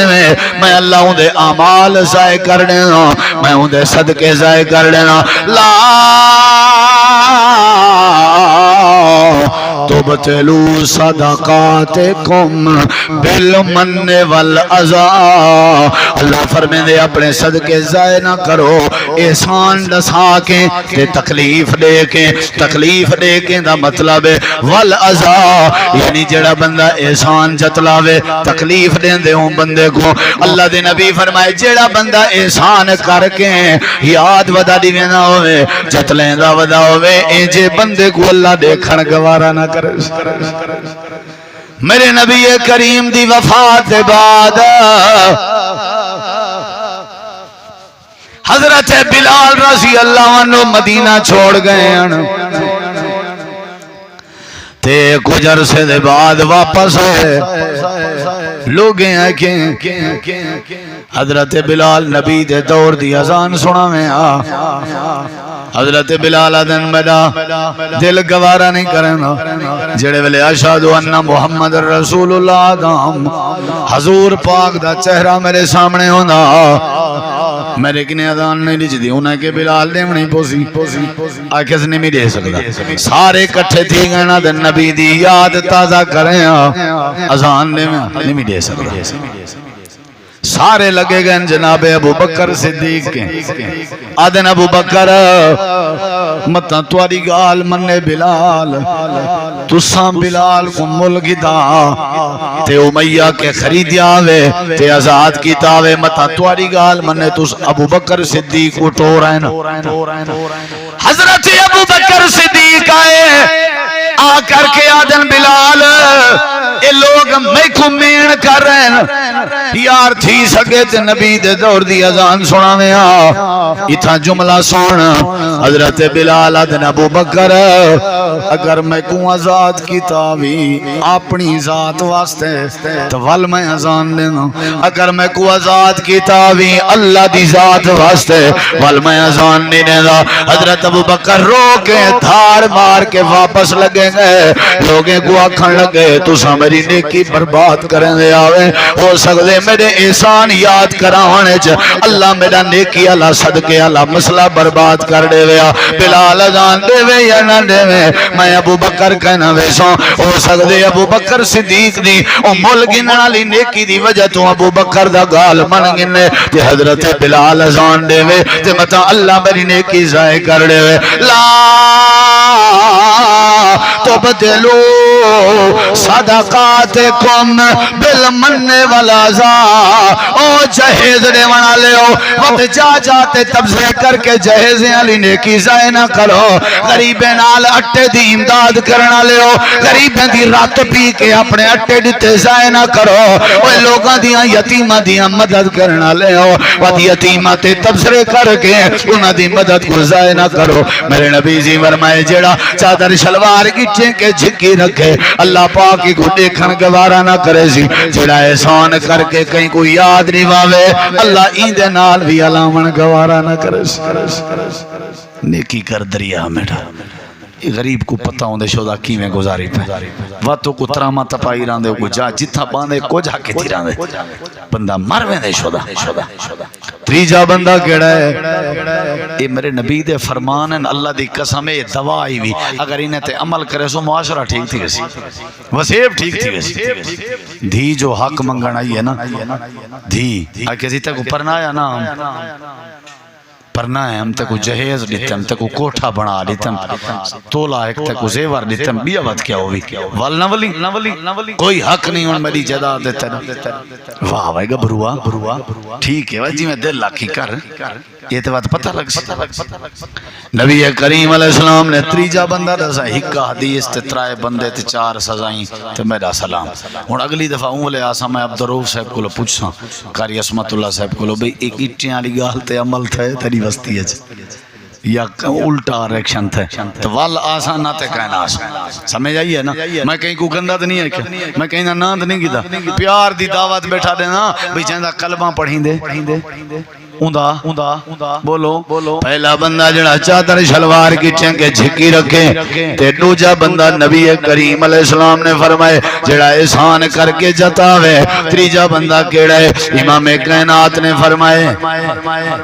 Speaker 1: میں اللہ ہوں دے اعمال ضائع کر دینا، میں ہوں دے صدقے ضائع کر دینا، لا تبتلوا صدقاتکم بالمن والعزا، اللہ فرمائے دے اپنے صدقے ضائع نہ کرو، احسان دسا کے تے تکلیف دے کے دا مطلب ہے والعزا، یعنی جڑا بندہ احسان جتلاوے تکلیف دیں دے ہوں بندے کو، اللہ دے نبی فرمائے جڑا بندہ احسان کر کے یاد ودا دی نہ ہوئے جتلیں دا ودا ہوئے انجے بندے کو اللہ دیکھن گوارا نہ کرے۔ میرے نبی کریم دی وفات بعد حضرت بلال رضی اللہ عنہ مدینہ چھوڑ گئے ہیں تے کچھ عرصے دے بعد واپس ہے لوگ ہیں کہ حضرت بلال نبی دے دور دی اذان سنا میں حضرت بلال آدن میرا دل گوارا نہیں کرنا جڑے ویلے اشہدو ان محمد رسول اللہ دام حضور پاک دا چہرہ میرے سامنے ہونا میرے کنے اذان نہیں لچ دی انہیں کہ بلال دے نہیں پوسی آکس نہیں بھی دے سکتا سارے کٹھے تھی گئنا دن نبی دی یاد تازہ کریں اذان دے میں نہیں بھی دے سکتا سارے لگے گئے جناب ابو بکر صدیق کے آدن ابو بکر مطا تواری گال مننے بلال تساں بلال کو ملک دا تے امیہ کے خرید آوے تے آزاد کی تاوے مطا تواری گال مننے تس ابو بکر صدیق کو ٹو رہے نا حضرت ابو بکر صدیق آئے آ کر کے آدن بلال اے لوگ میں کو مین کر رہے ہیں یار تھی سکے تے نبی دے دور دی اذان سنا میں اتھا جملہ سونا حضرت بلال آدن ابو بکر اگر میں کو آزاد کی تاوی اپنی ذات واسطے تو ول میں اذان دینا اگر میں کو آزاد کی تاوی اللہ دی ذات واسطے ول میں اذان نہیں دینا حضرت ابو بکر رو کے دھار مار کے واپس لگے گئے لوگیں کو آکھن لگے تو میری نیکی برباد کریں دے آوے ہو سکتے میرے احسان یاد کرانے اللہ میرا نیکی اللہ صدقے اللہ مسئلہ برباد کر دے ویا بلال اذان دے وے یا نہ دے وے میں ابو بکر کہنا ویسوں ہو سکتے ابو بکر صدیق دی او مل گننا لی نیکی دی وجہ تو ابو بکر دا گال من گنے تے حضرت بلال اذان دے وے تے مطا اللہ میری نیکی ضائع کر دے وے لا تبدلو صدقاتکم بالمن والعزا او جہیز دے ونا لے ہو وقت جا جاتے تبصرے کر کے جہیزیں علی نیکی ضائع نہ کرو غریبیں نال اٹھے دی امداد کرنا لے ہو غریبیں دی رات پی کے اپنے اٹھے دیتے ضائع نہ کرو وہ لوگاں دیاں یتیمہ دیاں مدد کرنا لے ہو وقت یتیمہ تے تبصرے کر کے انہاں دی مدد کو ضائع نہ کرو میرے نبی جی فرمائے جڑا چادر شلوار گٹھے کے جھکی رکھے اللہ پاک کی کو دیکھن گوارا نہ کرے سی جڑا احسان کر کے کہیں کوئی یاد نہیں واوے اللہ این دے نال بھی علامن گوارا نہ کرے سی نیکی کر دریا میٹھا غریب کو پتہ ہوں دے شودا کیویں گزاری پہ واتو کو تراما تپائی ران دے کو جا جتھا باندے کو جا کے تھی ران دے بندہ مرویں دے شودا تریجا بندہ کیڑا ہے اے میرے نبی دے فرمان ہیں اللہ دی قسم اے دوا آئی بھی اگر انہیں تے عمل کرے سو معاشرہ ٹھیک تھی گسی وسیب ٹھیک تھی گسی دھی جو حق منگن آئی ہے نا دھی کسی تے کو پرنایا نا پرنا ہے ہم تے کو جہیز دیتے ہم تے کو کوٹھا بنا دیتے ہم تولا ایک تے کو زیور دیتے ہم بیا بات کیا ہوئی والنا ولی کوئی حق نہیں ان میری جدا دیتے واہ واہ گبروا ٹھیک ہے جی میں دل لاکھی کر یہ تو بات پتہ لگ سی نبی کریم علیہ السلام نے تریجا بندہ دسا ہکا حدیث تے ترائے بندے تے 4 سزائیں تے میرا سلام ہن اگلی دفعہ اون لے آسا میں عبدالروف صاحب کو پوچھاں قاری عصمت اللہ صاحب کو بھئی ایک اٹیاں والی گال تے عمل تھے تیری بستی ہے یا الٹا ریکشن تھے تو وال آسان نہ تے کہنا آسان سمجھ آئیے نا میں کہیں کو گندہ تو نہیں ہے کیا میں کہیں ناند نہیں گیتا پیار دی دعوت بیٹھا دینا بھئی چاہندہ کلمہ پڑھیں دے اوندا بولو پہلا بندہ جڑا چادر شلوار کی چنگے جھکی رکھے تے دوجا بندہ نبی کریم علیہ السلام نے فرمائے جڑا احسان کر کے جتاوے تریجا بندہ کیڑا ہے امام کائنات نے فرمائے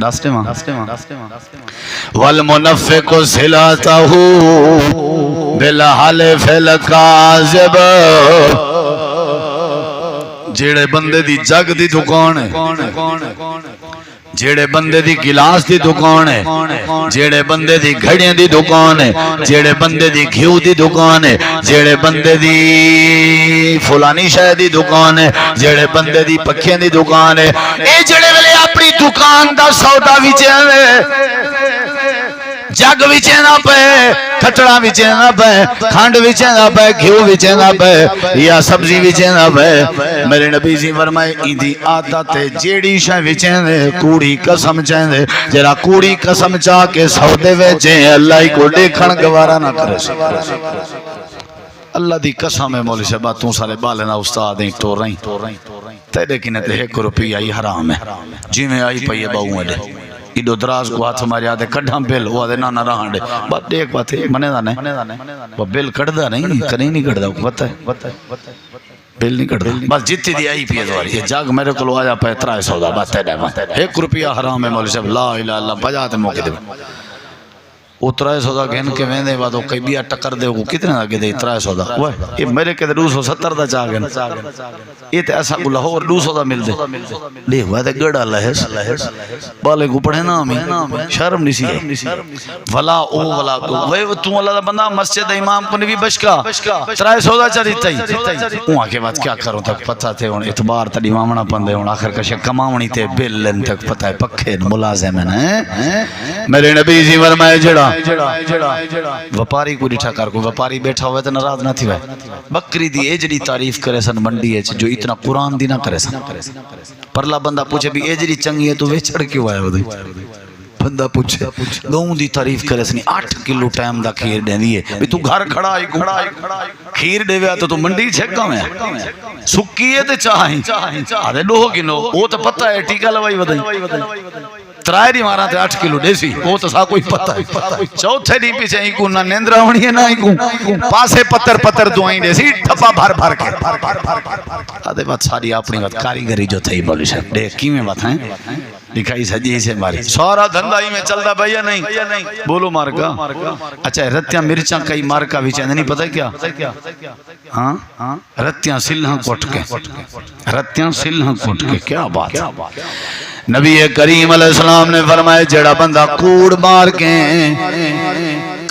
Speaker 1: دستے ماں والمنفق صلاتہ بالحلف الکاذب جڑے بندے دی جگ دی دکان ہے جیڑے بندے دی گلاس دی دکان ہے جیڑے بندے دی گھڑیاں دی دکان ہے جیڑے بندے دی گھیو دی دکان ہے جیڑے بندے دی فلانی شے دی دکان ہے جیڑے بندے دی پکھیاں دی دکان ہے اے جڑے ویلے اپنی دکان دا سودا وچے جگ وچے نہ پے کھٹڑا وچے نہ پے کھنڈ وچے نہ پے گھیو وچے نہ پے یا سبزی وچے نہ پے میرے نبی جی فرمائے ایندی عادت جیڑی شے وچے نے کوڑی قسم چاہندے جڑا کوڑی قسم چا کے سودے وچے اللہ ہی کو دیکھن گوارا نہ کرے اللہ دی قسم ہے مولوی صاحب تو سارے بالنا استاد ہیں ٹور رہی تیرے کنے تے 1 روپیہ ہی حرام ہے جی میں آئی پئی باؤں ہے ایڈو دراز کو ہاتھ ہمارے آدھے کڑھاں بل ہوا دے نانا رہاں دے بات دیکھ بات ہے منے دانے وہ بل کڑھ دا نہیں کریں نہیں کڑھ دا بتا ہے بل نہیں کڑھ دا بس جتی دی آئی پیے دواری یہ جاگ میرے کو لو آجا پہ 300 دا بات ہے 1 روپیہ حرام ہے مولوی صاحب لا الہ اللہ بجاتے موقع دے وہ 300 دا گھن کے ویندے بعد وہ کئی بیا ٹکر دے وہ کتنے دا گے 300 دا وہ یہ میرے کے 270 دا چاہ گئے یہ تے ایسا کو لاہور 200 دا مل دے لے ہوا تے گڑا لہس بالے کو پڑھے نا ہمیں شرم نہیں سی ہے ولا او ولا کو وہ تو اللہ دا بندہ مسجد امام کو نبی بشکا 300 دا چاہ دیتا ہی وہاں کے بعد کیا کروں تک پتہ تھے ان اعتبار تا امامنا پندے ان آخر کشے کماونی تے بل لن تک پتہ ہے پکھے ملازم ہیں میرے نبی جی فرمائے جڑا وپاری کو ڈٹھا کر کو وپاری بیٹھا ہوئے تو ناراض نہ تھی بکری دی ایجڑی تعریف کرے سن منڈی ہے جو اتنا قرآن دی نہ کرے سن پرلا بندہ پوچھے بھی ایجڑی چنگی ہے تو ویچڑ کیوں آئے ودی بندہ پوچھے گاؤں دی تعریف کرے سنی 8 کلو ٹائم دا کھیر دیں دیئے بھی تو گھر کھڑا آئی کھیر دے ویا تو منڈی چھکا میں سکیے تے چاہیں آدھے لوہو گنو وہ تو پتہ ہے ٹیکا لوائی ودائی ترائے دی مارا تے 8 کلو دیسی وہ تو سا کوئی پتہ ہے چوتھے دی پیچھے ہی کو نہ نیندرہ ہونی ہے نہ ہی کو پاسے پتر دعائیں دیسی ٹھپا بھر کے آدھے بات ساری اپنی بات کاریگری جو تھی بولی صاحب دیکھ کی میں بات ہیں لکھائی سجی سے ماری سارا دھندہ ہی میں چل دا بھیا نہیں بولو مارکا اچھا رتیاں مرچاں کئی مارکا بھی چاہنے نہیں پتہ کیا ہاں رتیاں سلہاں کوٹ کے کیا بات نبی کریم علیہ السلام نے فرمائے جڑا بندہ کوڑ مار کے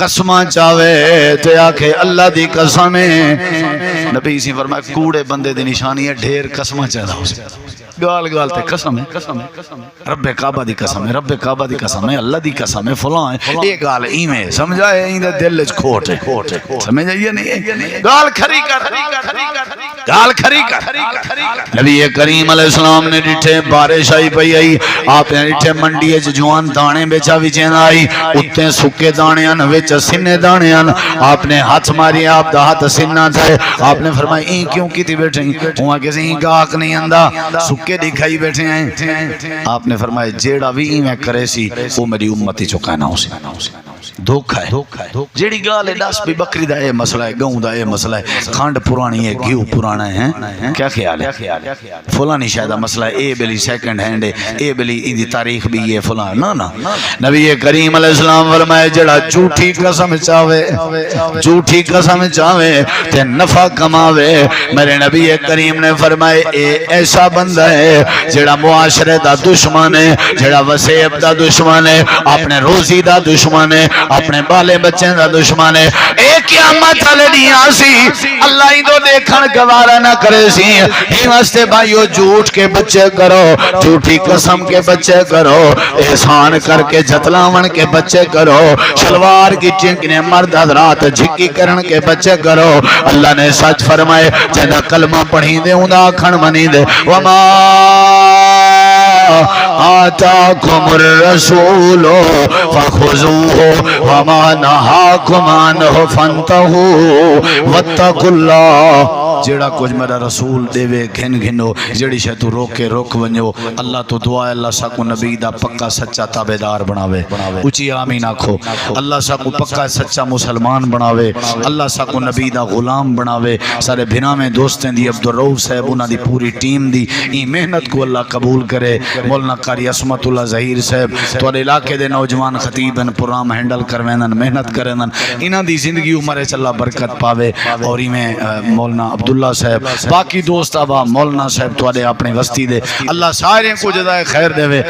Speaker 1: قسماں چاوے تے آکھے اللہ دی قسم ہے، نبی سی فرمایا کوڑے بندے دی نشانی ہے ڈھیر قسماں چاہدا ہو سے گال گال تے قسم ہے، رب کعبہ دی قسم ہے، رب کعبہ دی قسم ہے، اللہ دی قسم ہے، فلاں ہے، یہ گال ایویں سمجھائے این دے دل وچ کھوٹ ہے، سمجھ آئیے نہیں؟ گال کھری کر، گال کھری کر۔ نبی کریم علیہ السلام نے ڈٹھے بارش آئی پئی آئی، آپ نے ڈٹھے منڈی وچ جوان دانے بیچا وچین آئی، اتنے سکے دانے ان وچ سنے دانے ان، آپ نے ہاتھ ماری، آپ دا ہاتھ سننا چاہے، آپ نے فرمایا این کیوں کیتی بیٹھے ہوں کسی ہی گاہک نہیں آندا سکے دکھائی بیٹھے ہیں۔ آپ نے فرمایا جیڑا بھی میں کرے سی وہ میری امتی چکانا ہو سی، دھوکھا ہے، جیڑی گال ہے دس بھی بکری دا اے مسئلہ ہے، گاؤں دا اے مسئلہ ہے، کھانڈ پرانی ہے، گھیو پرانا ہے، کیا خیال ہے؟ فلانی شاید مسئلہ ہے، اے بلی سیکنڈ ہینڈ ہے، اے بلی ان دی تاریخ بھی یہ فلان، نا نبی کریم علیہ السلام فرمائے جڑا جھوٹی قسم چاہے، جھوٹی قسم چاہے تے نفع کماوے، میرے نبی کریم نے فرمائے اے ایسا بندہ ہے جڑا معاشرے دا دشمن ہے، جڑا وسیب دا دشمن ہے، اپنے روزی دا دشمن ہے، اپنے بالے بچیں دا دشمن ہے، اے قیامت والے دن آسی اللہ ہی تو دیکھن گوارا نہ کرے سی، ہی واسطے بھائیو جھوٹ کے بچے کرو، جھوٹی قسم کے بچے کرو، احسان کر کے جتلاون کے بچے کرو، شلوار کی چنکنے مرد حضرات جھکی کرن کے بچے کرو۔ اللہ نے سچ فرمائے جنہ کلمہ پڑھی دے اندہ کھن منی دے وما آتاکم الرسول فخذوه وما نهاکم عنہ فانتہوا واتقوا اللہ۔ جیڑا کچھ میرا رسول دے وے گھن گھنو، جیڑی شے تو روکے روک ونجو، اللہ تو دعا ہے اللہ ساکو نبی دا پکا سچا تابعدار بناوے، اچھی آمین آکھو، اللہ ساکو پکا سچا مسلمان بناوے، اللہ ساکو نبی دا غلام بناوے، سارے بھنا میں دوستیں دی عبدالرؤف صاحب انہاں دی پوری ٹیم دی این محنت کو اللہ قبول کرے، مولانا قاری عصمت اللہ ظہیر صاحب تو علاقے دے نوجوان خطیب ان پروگرام ہینڈل کروینن محنت کرنن، انہاں دی زندگی عمر چ اللہ برکت پاوے، اور میں مولانا عبداللہ صاحب باقی دوست ابا مولانا صاحب تو اپنی وستی دے اللہ سارے کو جزائے خیر دے۔